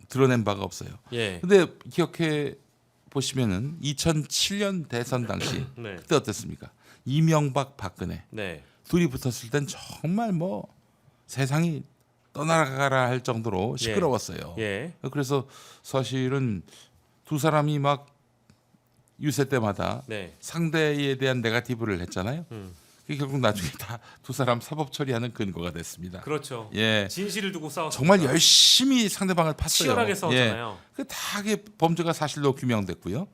드러낸 바가 없어요. 예. 근데 기억해 보시면은 2007년 대선 당시 네. 그때 어땠습니까? 이명박, 박근혜 네. 둘이 붙었을 땐 정말 뭐 세상이 떠나가라 할 정도로 시끄러웠어요. 예. 그래서 사실은 두 사람이 막 유세 때마다 네. 상대에 대한 네거티브를 했잖아요. 그게 결국 나중에 다 두 사람 사법 처리하는 근거가 됐습니다. 그렇죠. 예, 진실을 두고 싸웠. 정말 열심히 상대방을 팠어요. 치열하게 싸웠잖아요. 다 범죄가 사실로 규명됐고요.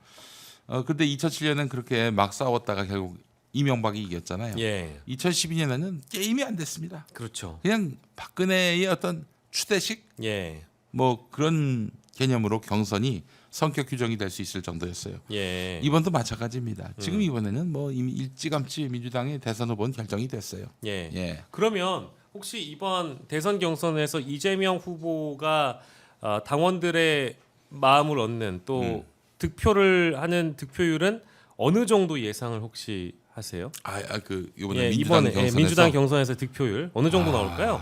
근데 2007년엔 그렇게 막 싸웠다가 결국 이명박이 이겼잖아요. 예. 2012년에는 게임이 안 됐습니다. 그렇죠. 그냥 박근혜의 어떤 추대식 예. 뭐 그런 개념으로 경선이 성격 규정이 될 수 있을 정도였어요. 예. 이번도 마찬가지입니다. 지금 이번에는 뭐 이미 일찌감치 민주당의 대선 후보는 결정이 됐어요. 예. 예. 그러면 혹시 이번 대선 경선에서 이재명 후보가 당원들의 마음을 얻는 또 득표를 하는 득표율은 어느 정도 예상을 혹시 하세요? 그 이번에 예, 민주당 이번에 경선에서 민주당 경선에서 득표율 어느 정도 나올까요?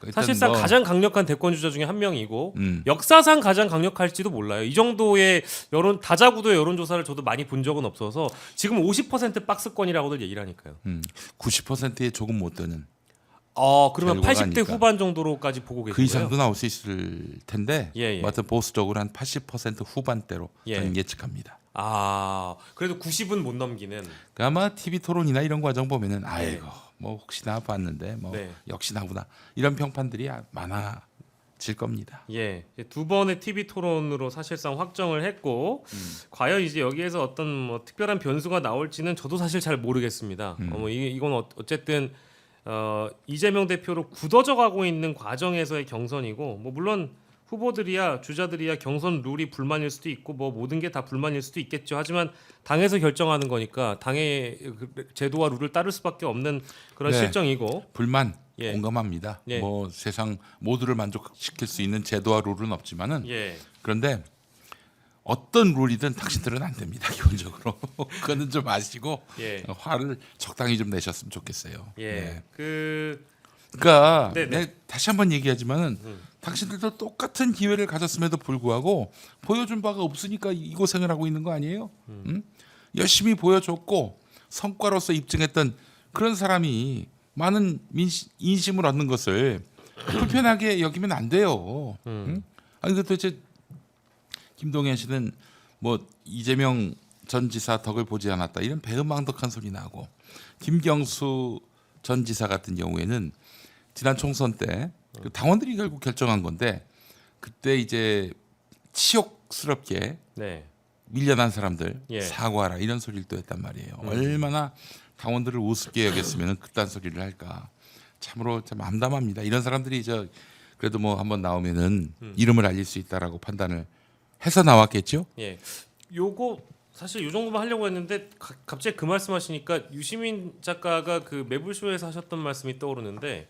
일단 사실상 뭐, 가장 강력한 대권 주자 중에 한 명이고 음. 역사상 가장 강력할지도 몰라요. 이 정도의 다자구도의 여론조사를 저도 많이 본 적은 없어서 지금 50% 박스권이라고들 얘기를 하니까요. 90%에 조금 못 되는 그러면 결과가 80대 아닐까. 후반 정도로까지 보고 계신 그 이상도 거예요? 나올 수 있을 텐데 예, 예. 뭐 하여튼 보수적으로 한 80% 후반대로 예. 저는 예측합니다. 그래도 90은 못 넘기는. 그 아마 TV 토론이나 이런 과정 보면은 아이고 뭐 혹시나 봤는데 뭐 네. 역시나구나 이런 평판들이 많아질 겁니다. 예, 두 번의 TV 토론으로 사실상 확정을 했고 과연 이제 여기에서 어떤 뭐 특별한 변수가 나올지는 저도 사실 잘 모르겠습니다. 이건 어쨌든 이재명 대표로 굳어져 가고 있는 과정에서의 경선이고 뭐 물론 후보들이야 주자들이야 경선 룰이 불만일 수도 있고 뭐 모든 게 다 불만일 수도 있겠죠. 하지만 당에서 결정하는 거니까 당의 제도와 룰을 따를 수밖에 없는 그런 네. 실정이고. 불만 예. 공감합니다. 예. 뭐 세상 모두를 만족시킬 수 있는 제도와 룰은 없지만은 예. 그런데 어떤 룰이든 당신들은 안 됩니다. 기본적으로 그거는 좀 아시고 예. 화를 적당히 좀 내셨으면 좋겠어요. 예. 네. 그러니까 네네. 내가 다시 한번 얘기하지만은 당신들도 똑같은 기회를 가졌음에도 불구하고 보여준 바가 없으니까 이 고생을 하고 있는 거 아니에요? 응? 열심히 보여줬고 성과로서 입증했던 그런 사람이 많은 인심을 얻는 것을 불편하게 여기면 안 돼요. 응? 아니 도대체 김동연 씨는 뭐 이재명 전 지사 덕을 보지 않았다 이런 배은망덕한 소리 나고, 김경수 전 지사 같은 경우에는 지난 총선 때 그 당원들이 결국 결정한 건데, 그때 이제 치욕스럽게 네. 밀려난 사람들 예. 사과하라 이런 소리를 또 했단 말이에요. 얼마나 당원들을 우습게 여겼으면 그딴 소리를 할까. 참으로 참 암담합니다. 이런 사람들이 그래도 뭐 한번 나오면은 이름을 알릴 수 있다라고 판단을 해서 나왔겠죠. 예. 요거 사실 요 정도만 하려고 했는데 갑자기 그 말씀하시니까 유시민 작가가 그 매불쇼에서 하셨던 말씀이 떠오르는데,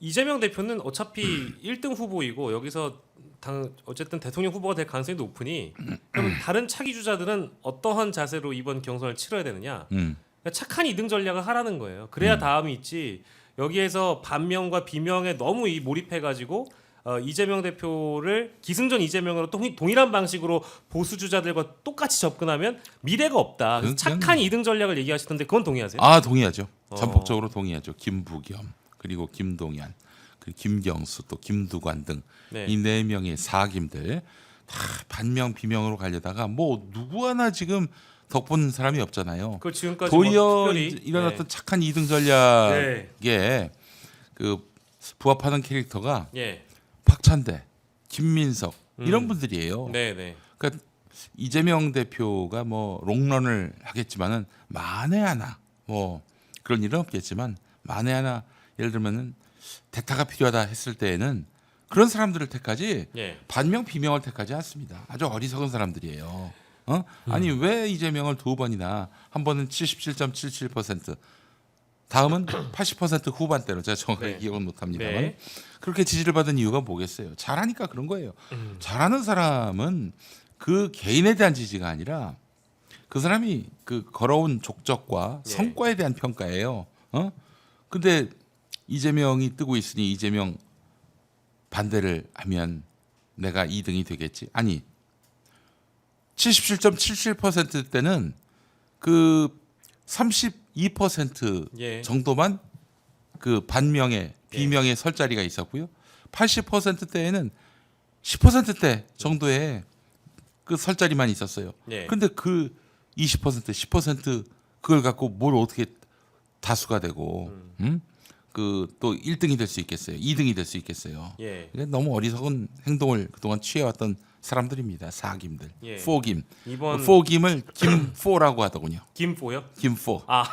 이재명 대표는 어차피 1등 후보이고 여기서 어쨌든 대통령 후보가 될 가능성이 높으니, 그럼 다른 차기 주자들은 어떠한 자세로 이번 경선을 치러야 되느냐? 그러니까 착한 2등 전략을 하라는 거예요. 그래야 다음이 있지. 여기에서 반명과 비명에 너무 몰입해가지고 이재명 대표를 기승전 이재명으로 동일한 방식으로 보수 주자들과 똑같이 접근하면 미래가 없다. 그래서 착한 2등 전략을 얘기하시던데 그건 동의하세요? 아, 동의하죠. 전폭적으로 동의하죠. 김부겸, 그리고 김동연, 그리고 김경수, 또 김두관 등 이 네 명의 사김들 다 반명 비명으로 가려다가 뭐 누구 하나 지금 덕본 사람이 없잖아요. 그 지금까지 도리어 뭐 특별히, 일어났던 착한 2등 전략에 그 부합하는 캐릭터가 예. 박찬대, 김민석 이런 분들이에요. 네. 그러니까 이재명 대표가 뭐 롱런을 하겠지만은 만에 하나 뭐 그런 일은 없겠지만 만에 하나 예를 들면은 대타가 필요하다 했을 때에는 그런 사람들을 택하지 예. 반명 비명을 택하지 않습니다. 아주 어리석은 사람들이에요. 아니 왜 이재명을 두 번이나, 한 번은 77.77%, 다음은 80% 후반대로, 제가 정확하게 네. 기억은 못합니다만 네. 그렇게 지지를 받은 이유가 뭐겠어요? 잘하니까 그런 거예요. 잘하는 사람은 그 개인에 대한 지지가 아니라 그 사람이 그 걸어온 족적과 예. 성과에 대한 평가예요. 근데 이재명이 뜨고 있으니 이재명 반대를 하면 내가 2등이 되겠지? 아니, 77.77% 때는 그 32% 예. 정도만 그 반명의 비명의 설 자리가 있었고요. 80% 때에는 10%대 정도의 그 설 자리만 있었어요. 예. 그런데 그 20%, 10% 그걸 갖고 뭘 어떻게 다수가 되고, 그 또 1등이 될 수 있겠어요? 2등이 될 수 있겠어요? 예. 이게 너무 어리석은 행동을 그동안 취해왔던 사람들입니다. 사김들, 예. 포김. 이번 포김을 김포라고 하더군요. 김포요? 김포. 아,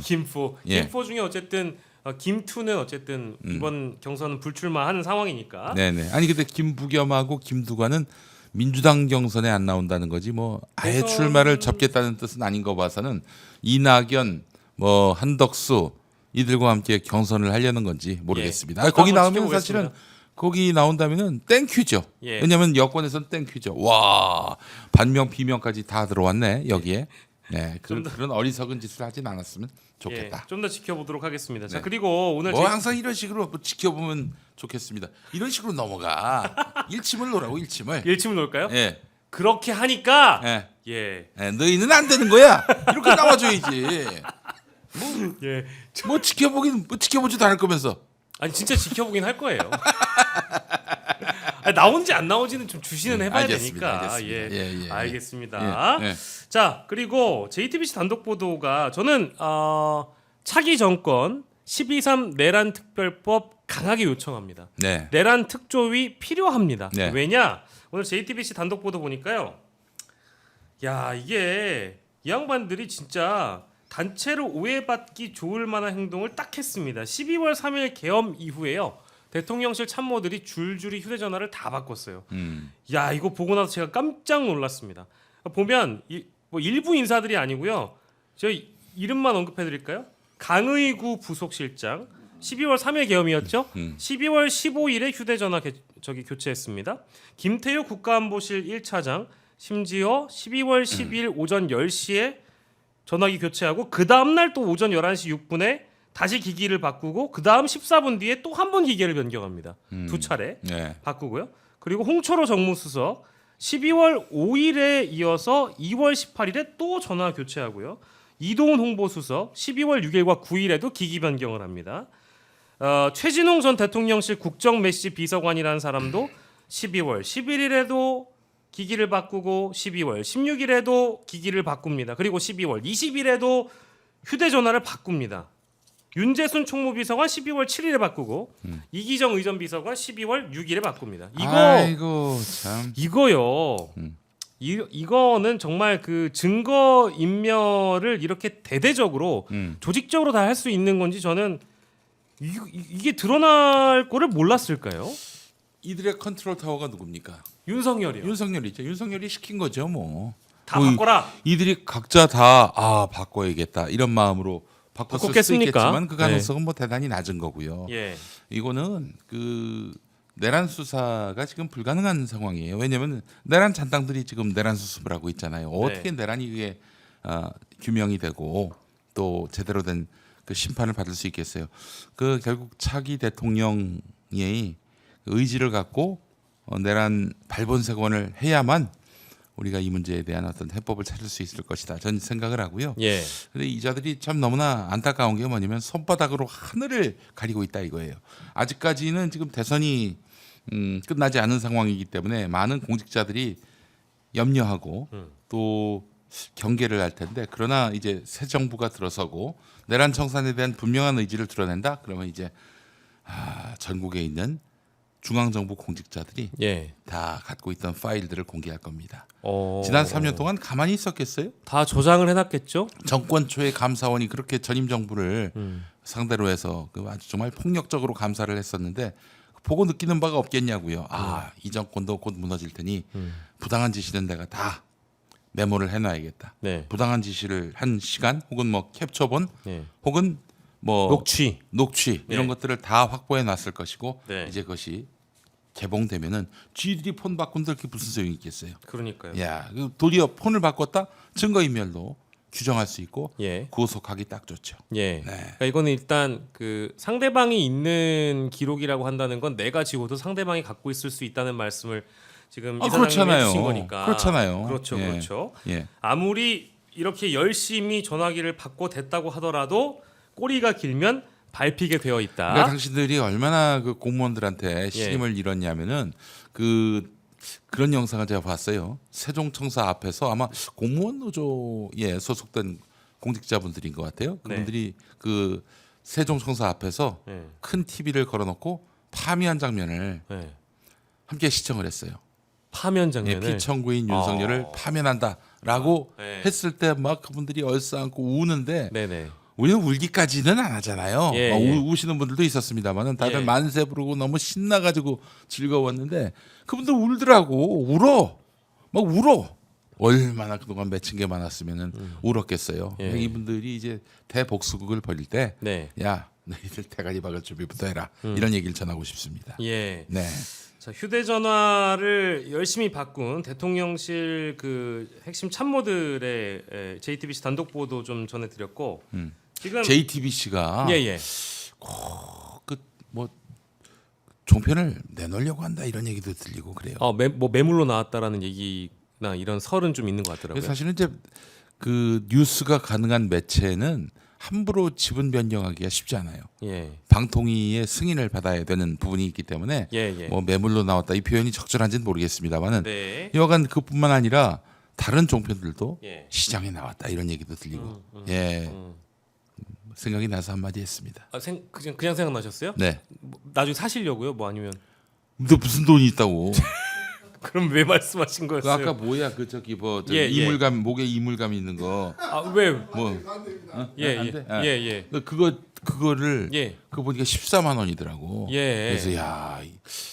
김포. 예. 김포 중에 어쨌든 김투는 어쨌든 이번 경선은 불출마하는 상황이니까. 네네. 아니 근데 김부겸하고 김두관은 민주당 경선에 안 나온다는 거지 뭐 아예 대선- 출마를 접겠다는 뜻은 아닌 거 봐서는 이낙연, 뭐 한덕수 이들과 함께 경선을 하려는 건지 모르겠습니다. 예. 거기 한번 나오면 사실은 지켜보겠습니다. 거기 나온다면은 땡큐죠. 예. 왜냐하면 여권에서는 땡큐죠. 와, 반명 비명까지 다 들어왔네 여기에. 네, 그런 어리석은 짓을 하진 않았으면 좋겠다. 좀 더 지켜보도록 하겠습니다. 자, 네. 그리고 오늘 뭐 항상 이런 식으로 뭐 지켜보면 좋겠습니다. 이런 식으로 넘어가. 일침을 놓으라고 일침을. 일침을 놓을까요? 예, 그렇게 하니까 예, 예. 예, 너희는 안 되는 거야. 이렇게 나와줘야지. 예. 뭐 지켜보긴 뭐 지켜보지도 않을 거면서. 아니 진짜 지켜보긴 할 거예요. 아니, 나온지 안 나오지는 좀 주시는 해봐야 알겠습니다, 되니까. 알겠습니다. 예. 알겠습니다. 예, 예. 자, 그리고 JTBC 단독 보도가 저는 차기 정권 12.3 내란 특별법 강하게 요청합니다. 네. 내란 특조위 필요합니다. 네. 왜냐? 오늘 JTBC 단독 보도 보니까요. 야, 이게 이 양반들이 진짜 단체로 오해받기 좋을 만한 행동을 딱 했습니다. 12월 3일 계엄 이후에요. 대통령실 참모들이 줄줄이 휴대전화를 다 바꿨어요. 야, 이거 보고 나서 제가 깜짝 놀랐습니다. 보면 뭐 일부 인사들이 아니고요. 저희 이름만 언급해드릴까요? 강의구 부속실장 12월 3일 계엄이었죠. 12월 15일에 휴대전화 교체했습니다. 김태효 국가안보실 1차장 심지어 12월 12일 오전 10시에 전화기 교체하고 그 다음날 또 오전 11시 6분에 다시 기기를 바꾸고 그 다음 14분 뒤에 또 한 번 기계를 변경합니다. 두 차례 네. 바꾸고요. 그리고 홍철호 정무수석 12월 5일에 이어서 2월 18일에 또 전화 교체하고요. 이동훈 홍보수석 12월 6일과 9일에도 기기 변경을 합니다. 최진웅 전 대통령실 국정메시 비서관이라는 사람도 12월 11일에도 기기를 바꾸고 12월 16일에도 기기를 바꿉니다. 그리고 12월 20일에도 휴대전화를 바꿉니다. 윤재순 총무비서관 12월 7일에 바꾸고 이기정 의전 비서관 12월 6일에 바꿉니다. 아이고 참. 이거요. 이거는 정말 그 증거 인멸을 이렇게 대대적으로 조직적으로 다 할 수 있는 건지 저는 이게 드러날 거를 몰랐을까요? 이들의 컨트롤 타워가 누굽니까? 윤석열이요. 윤석열이죠. 윤석열이 시킨 거죠, 뭐. 다 바꿔라. 이들이 각자 다 바꿔야겠다 이런 마음으로 바꿨을 수도 바꿨겠습니까? 있겠지만 그 가능성은 뭐 대단히 낮은 거고요. 예. 이거는 그 내란 수사가 지금 불가능한 상황이에요. 왜냐하면 내란 잔당들이 지금 내란 수습을 하고 있잖아요. 어떻게 내란이 이게 규명이 되고 또 제대로 된 그 심판을 받을 수 있겠어요. 그 결국 차기 대통령이 의지를 갖고 내란 발본색원을 해야만 우리가 이 문제에 대한 어떤 해법을 찾을 수 있을 것이다. 저는 생각을 하고요. 예. 근데 이 자들이 참 너무나 안타까운 게 뭐냐면 손바닥으로 하늘을 가리고 있다 이거예요. 아직까지는 지금 대선이 끝나지 않은 상황이기 때문에 많은 공직자들이 염려하고 또 경계를 할 텐데 그러나 이제 새 정부가 들어서고 내란 청산에 대한 분명한 의지를 드러낸다. 그러면 이제 전국에 있는 중앙정부 공직자들이 예. 다 갖고 있던 파일들을 공개할 겁니다. 어. 지난 3년 동안 가만히 있었겠어요? 다 조장을 해놨겠죠. 정권 초의 감사원이 그렇게 전임 정부를 상대로 해서 그 아주 정말 폭력적으로 감사를 했었는데 보고 느끼는 바가 없겠냐고요. 이 정권도 곧 무너질 테니 부당한 지시는 내가 다 메모를 해놔야겠다. 네. 부당한 지시를 한 시간 혹은 뭐 캡처본 네. 혹은 뭐 녹취. 이런 네. 것들을 다 확보해 놨을 것이고 네. 이제 그것이 개봉되면은 쥐들이 폰 바꾼들 그게 무슨 소용이 있겠어요? 그러니까요. 야, 그 도리어 폰을 바꿨다 증거인멸로 규정할 수 있고 예. 구속하기 딱 좋죠. 예. 네. 그러니까 이거는 일단 그 상대방이 있는 기록이라고 한다는 건 내가 지워도 상대방이 갖고 있을 수 있다는 말씀을 지금 이사장님이 그렇잖아요. 해주신 거니까. 그렇잖아요. 그렇죠, 예. 그렇죠. 예. 아무리 이렇게 열심히 전화기를 바꿔 댔다고 하더라도 꼬리가 길면 밟히게 되어 있다. 그러니까 당신들이 얼마나 그 공무원들한테 신임을 잃었냐면은 그런 영상을 제가 봤어요. 세종청사 앞에서 아마 공무원 노조에 소속된 공직자분들인 것 같아요. 그분들이 그 세종청사 앞에서 네. 큰 TV를 걸어놓고 파미한 장면을 네. 함께 시청을 했어요. 파면 장면을 피청구인 윤석열을 파면한다라고 네. 했을 때 막 그분들이 얼싸안고 우는데 네네. 우리는 울기까지는 안 하잖아요. 예, 막 예. 우시는 분들도 있었습니다만은 다들 예. 만세 부르고 너무 신나가지고 즐거웠는데 그분들 울더라고. 막 울어. 얼마나 그동안 맺힌 게 많았으면은 울었겠어요. 예. 이분들이 이제 대복수극을 벌일 때, 네. 야 너희들 대가리 박을 준비부터 해라. 이런 얘기를 전하고 싶습니다. 예. 네. 자, 휴대전화를 열심히 바꾼 대통령실 그 핵심 참모들의 JTBC 단독 보도 좀 전해드렸고 지금 JTBC가 예예 뭐 종편을 내놓으려고 한다 이런 얘기도 들리고 그래요. 뭐 매물로 나왔다라는 얘기나 이런 설은 좀 있는 것 같더라고요. 사실은 이제 그 뉴스가 가능한 매체는 함부로 지분 변경하기가 쉽지 않아요. 예. 방통위의 승인을 받아야 되는 부분이 있기 때문에 예. 뭐 매물로 나왔다 이 표현이 적절한지는 모르겠습니다만은 네. 여간 그뿐만 아니라 다른 종편들도 예. 시장에 나왔다 이런 얘기도 들리고 예 생각이 나서 한마디 했습니다. 그냥 생각나셨어요? 네. 뭐, 나중에 사시려고요? 뭐 아니면 근데 무슨 돈이 있다고? 그럼 왜 말씀하신 그 거였어요? 아까 뭐야 그 저기 뭐 예. 이물감 목에 이물감 있는 거 왜? 뭐 예. 그거를 예. 그거 보니까 14만 원이더라고. 예. 그래서 야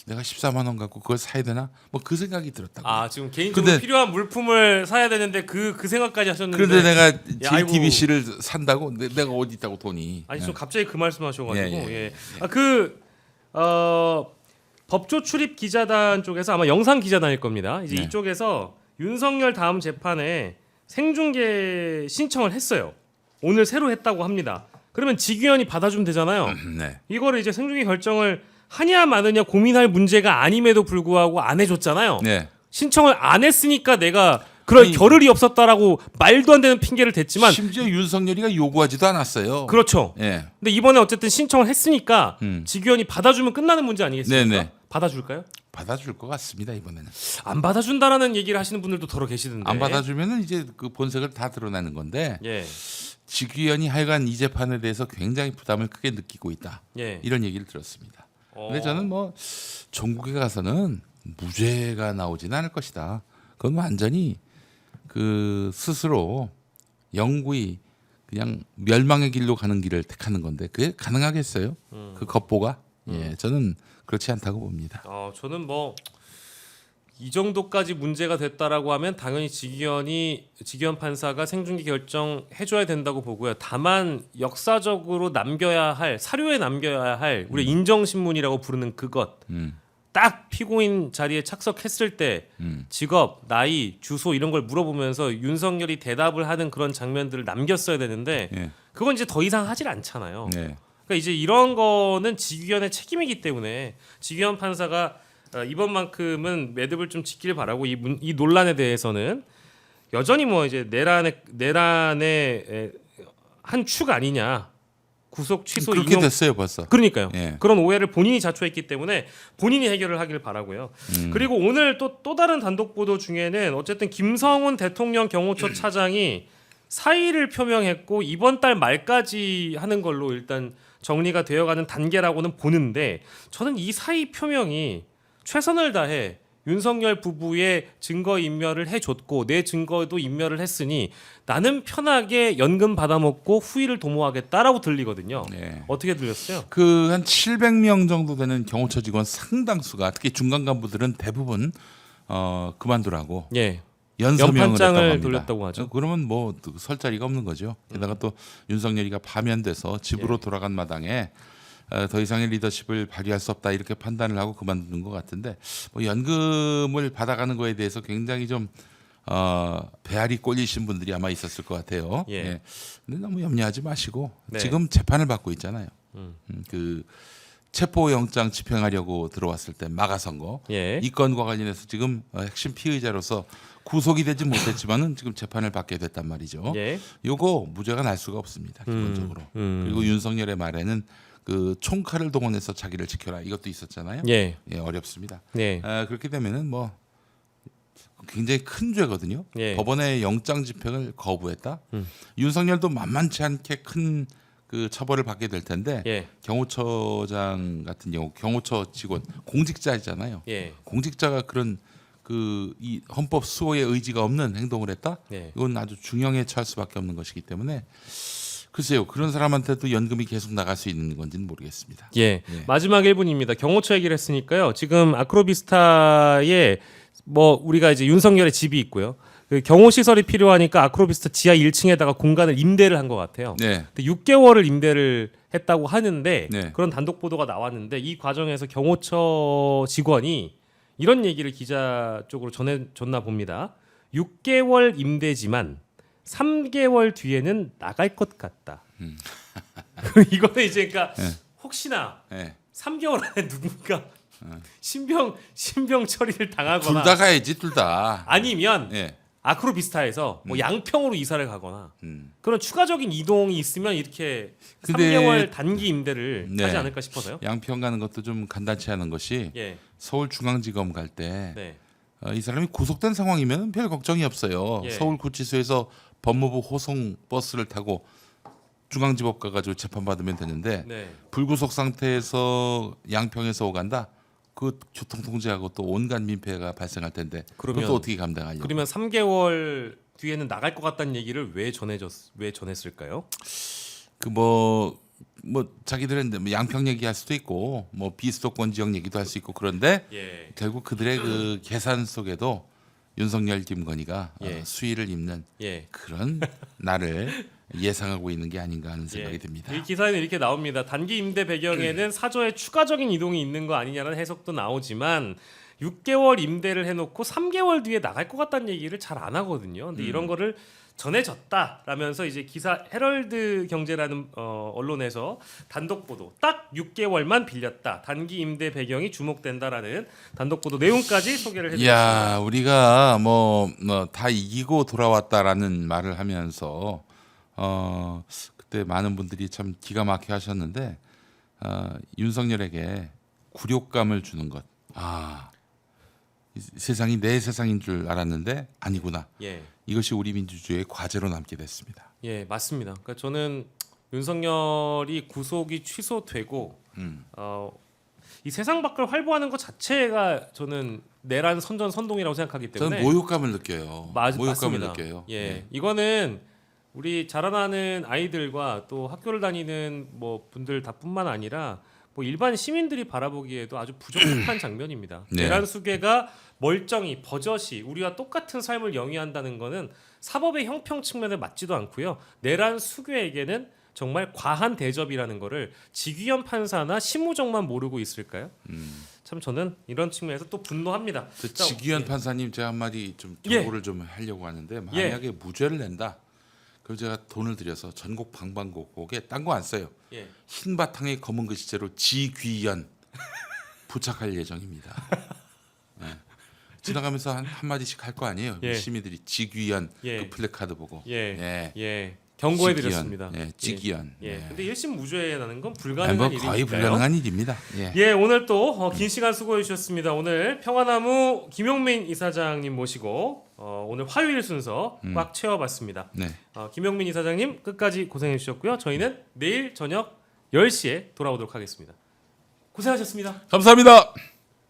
내가 14만 원 갖고 그걸 사야 되나? 뭐 그 생각이 들었다고. 지금 개인적으로 근데- 필요한 물품을 사야 되는데 그 생각까지 하셨는데. 그런데 내가 아이고. JTBC를 산다고 내가 어디 있다고 돈이? 아니 좀 갑자기 그 말씀하셔가지고 예. 법조 출입 기자단 쪽에서 아마 영상 기자단일 겁니다. 이제 네. 이쪽에서 윤석열 다음 재판에 생중계 신청을 했어요. 오늘 새로 했다고 합니다. 그러면 지규현이 받아주면 되잖아요. 네. 이거를 이제 생중계 결정을 하냐 마느냐 고민할 문제가 아님에도 불구하고 안 해줬잖아요. 네. 신청을 안 했으니까 내가 그럴 아니, 겨를이 없었다라고 말도 안 되는 핑계를 댔지만 심지어 윤석열이가 요구하지도 않았어요. 그렇죠. 예. 근데 이번에 어쨌든 신청을 했으니까 음. 지규현이 받아주면 끝나는 문제 아니겠습니까? 네네. 받아줄까요? 받아줄 것 같습니다 이번에는. 안 받아준다라는 얘기를 하시는 분들도 더러 계시던데. 안 받아주면은 이제 그 본색을 다 드러내는 건데 예. 지규현이 하여간 이 재판에 대해서 굉장히 부담을 크게 느끼고 있다. 예. 이런 얘기를 들었습니다. 근데 저는 뭐 전국에 가서는 무죄가 나오지는 않을 것이다. 그건 완전히 그 스스로 영구히 그냥 멸망의 길로 가는 길을 택하는 건데 그게 가능하겠어요? 그 겉보가? 예, 저는 그렇지 않다고 봅니다. 저는 뭐 이 정도까지 문제가 됐다라고 하면 당연히 지기현 판사가 생중계 결정 해줘야 된다고 보고요. 다만 역사적으로 남겨야 할 사료에 남겨야 할 우리 인정신문이라고 부르는 그것 딱 피고인 자리에 착석했을 때 직업, 나이, 주소 이런 걸 물어보면서 윤석열이 대답을 하는 그런 장면들을 남겼어야 되는데 예. 그건 이제 더 이상 하질 않잖아요. 네. 그러니까 이제 이런 거는 지규현의 책임이기 때문에 지규현 판사가 이번만큼은 매듭을 좀 짓길 바라고 이 논란에 대해서는 여전히 뭐 이제 내란의 한 축 아니냐 구속 취소 그렇게 인용 됐어요 벌써. 그러니까요. 예. 그런 오해를 본인이 자초했기 때문에 본인이 해결을 하길 바라고요. 그리고 오늘 또 다른 단독 보도 중에는 어쨌든 김성훈 대통령 경호처 차장이 사의를 표명했고 이번 달 말까지 하는 걸로 일단 정리가 되어가는 단계라고는 보는데 저는 이 사의 표명이 최선을 다해 윤석열 부부의 증거 인멸을 해줬고 내 증거도 인멸을 했으니 나는 편하게 연금 받아먹고 후일을 도모하겠다라고 들리거든요. 네. 어떻게 들렸어요? 그 한 700명 정도 되는 경호처 직원 상당수가 특히 중간 간부들은 대부분 그만두라고 예. 연서명을 연판장을 했다고 합니다. 돌렸다고 하죠. 그러면 뭐 설 자리가 없는 거죠. 게다가 또 윤석열이가 파면돼서 집으로 돌아간 마당에 더 이상의 리더십을 발휘할 수 없다 이렇게 판단을 하고 그만두는 것 같은데 뭐 연금을 받아가는 거에 대해서 굉장히 좀 배알이 꼴리신 분들이 아마 있었을 것 같아요. 예. 예. 근데 너무 염려하지 마시고 네. 지금 재판을 받고 있잖아요. 그 체포영장 집행하려고 들어왔을 때 막아 선거 예. 이 건과 관련해서 지금 핵심 피의자로서 구속이 되지 못했지만은 지금 재판을 받게 됐단 말이죠. 예. 요거 무죄가 날 수가 없습니다 기본적으로. 그리고 윤석열의 말에는 그 총칼을 동원해서 자기를 지켜라 이것도 있었잖아요. 예. 예, 어렵습니다. 예. 그렇게 되면은 뭐 굉장히 큰 죄거든요. 예. 법원의 영장 집행을 거부했다. 윤석열도 만만치 않게 큰 그 처벌을 받게 될 텐데 예. 경호처장 같은 경우 경호처 직원 공직자이잖아요. 예. 공직자가 그런 그 이 헌법 수호의 의지가 없는 행동을 했다. 예. 이건 아주 중형에 처할 수밖에 없는 것이기 때문에 글쎄요 그런 사람한테도 연금이 계속 나갈 수 있는 건지는 모르겠습니다. 예. 예. 마지막 1분입니다. 경호처 얘기를 했으니까요. 지금 아크로비스타에 뭐 우리가 이제 윤석열의 집이 있고요. 그 경호 시설이 필요하니까 아크로비스타 지하 1층에다가 공간을 임대를 한 것 같아요. 네. 근데 6개월을 임대를 했다고 하는데 네. 그런 단독 보도가 나왔는데 이 과정에서 경호처 직원이 이런 얘기를 기자 쪽으로 전해줬나 봅니다. 6개월 임대지만 3개월 뒤에는 나갈 것 같다. 이거는 이제 그러니까 혹시나 네. 3개월 안에 누군가 신병 처리를 당하거나 둘 다 가야지 둘 다. 아니면 예. 아크로비스타에서 뭐 양평으로 이사를 가거나 음. 그런 추가적인 이동이 있으면 이렇게 근데 3개월 단기 임대를 네. 하지 않을까 싶어서요. 양평 가는 것도 좀 간단치 않은 것이 예, 서울중앙지검 갈 때 이 네, 사람이 구속된 상황이면 별 걱정이 없어요. 예. 서울구치소에서 법무부 호송 버스를 타고 중앙지법 가가지고 재판 받으면 되는데 네. 불구속 상태에서 양평에서 오간다. 그 교통 통제하고 또 온갖 민폐가 발생할 텐데 그러면- 그것도 어떻게 감당하려고? 그러면 3개월 뒤에는 나갈 것 같다는 얘기를 왜 전했을까요? 그 뭐 자기들은 뭐 양평 얘기할 수도 있고 뭐 비수도권 지역 얘기도 할 수 있고 그런데 예, 결국 그들의 그 계산 속에도 윤석열 김건희가 예. 수위를 입는 예. 그런 날을 예상하고 있는 게 아닌가 하는 생각이 예. 듭니다. 이 기사에는 이렇게 나옵니다. 단기 임대 배경에는 사저에 추가적인 이동이 있는 거 아니냐는 해석도 나오지만 6개월 임대를 해놓고 3개월 뒤에 나갈 것 같다는 얘기를 잘 안 하거든요. 근데 이런 거를 전해졌다라면서 이제 기사 헤럴드 경제라는 언론에서 단독 보도 딱 6개월만 빌렸다. 단기 임대 배경이 주목된다라는 단독 보도 내용까지 소개를 해드렸습니다. 야, 우리가 뭐 다 이기고 돌아왔다라는 말을 하면서 그때 많은 분들이 참 기가 막혀 하셨는데 윤석열에게 굴욕감을 주는 것. 이 세상이 내 세상인 줄 알았는데 아니구나. 예. 이것이 우리 민주주의의 과제로 남게 됐습니다. 예, 맞습니다. 그러니까 저는 윤석열이 구속이 취소되고 이 세상 밖을 활보하는 것 자체가 저는 내란 선동이라고 생각하기 때문에 저는 모욕감을 느껴요. 모욕감을 맞습니다. 느껴요. 예, 네. 이거는 우리 자라나는 아이들과 또 학교를 다니는 뭐 분들 다뿐만 아니라 뭐 일반 시민들이 바라보기에도 아주 부적합한 장면입니다. 네. 내란 수괴가 멀쩡히 버젓이 우리와 똑같은 삶을 영위한다는 것은 사법의 형평 측면에 맞지도 않고요. 내란 수괴에게는 정말 과한 대접이라는 거를 지귀현 판사나 심우정만 모르고 있을까요? 참 저는 이런 측면에서 또 분노합니다. 자, 지귀현 예. 판사님 제가 한마디 좀 예. 경고를 좀 하려고 하는데 만약에 무죄를 낸다. 그럼 제가 돈을 들여서 전국 방방곡곡에 딴 거 안 써요. 예. 흰 바탕에 검은 글씨체로 지귀현 부착할 예정입니다. 네. 지나가면서 한 마디씩 할 거 아니에요. 예. 시민들이 지귀현 예. 그 플래카드 보고. 예. 예. 예. 경고해드렸습니다. 예, 지귀현. 예. 예. 근데 1심 무죄라는 건 아니, 불가능한 뭐 일이니까요. 거의 불가능한 일입니다. 예. 예, 오늘 또 긴 시간 수고해 주셨습니다. 오늘 평화나무 김용민 이사장님 모시고 오늘 화요일 순서 꽉 채워봤습니다. 네. 김용민 이사장님 끝까지 고생해 주셨고요. 저희는 내일 저녁 10시에 돌아오도록 하겠습니다. 고생하셨습니다. 감사합니다.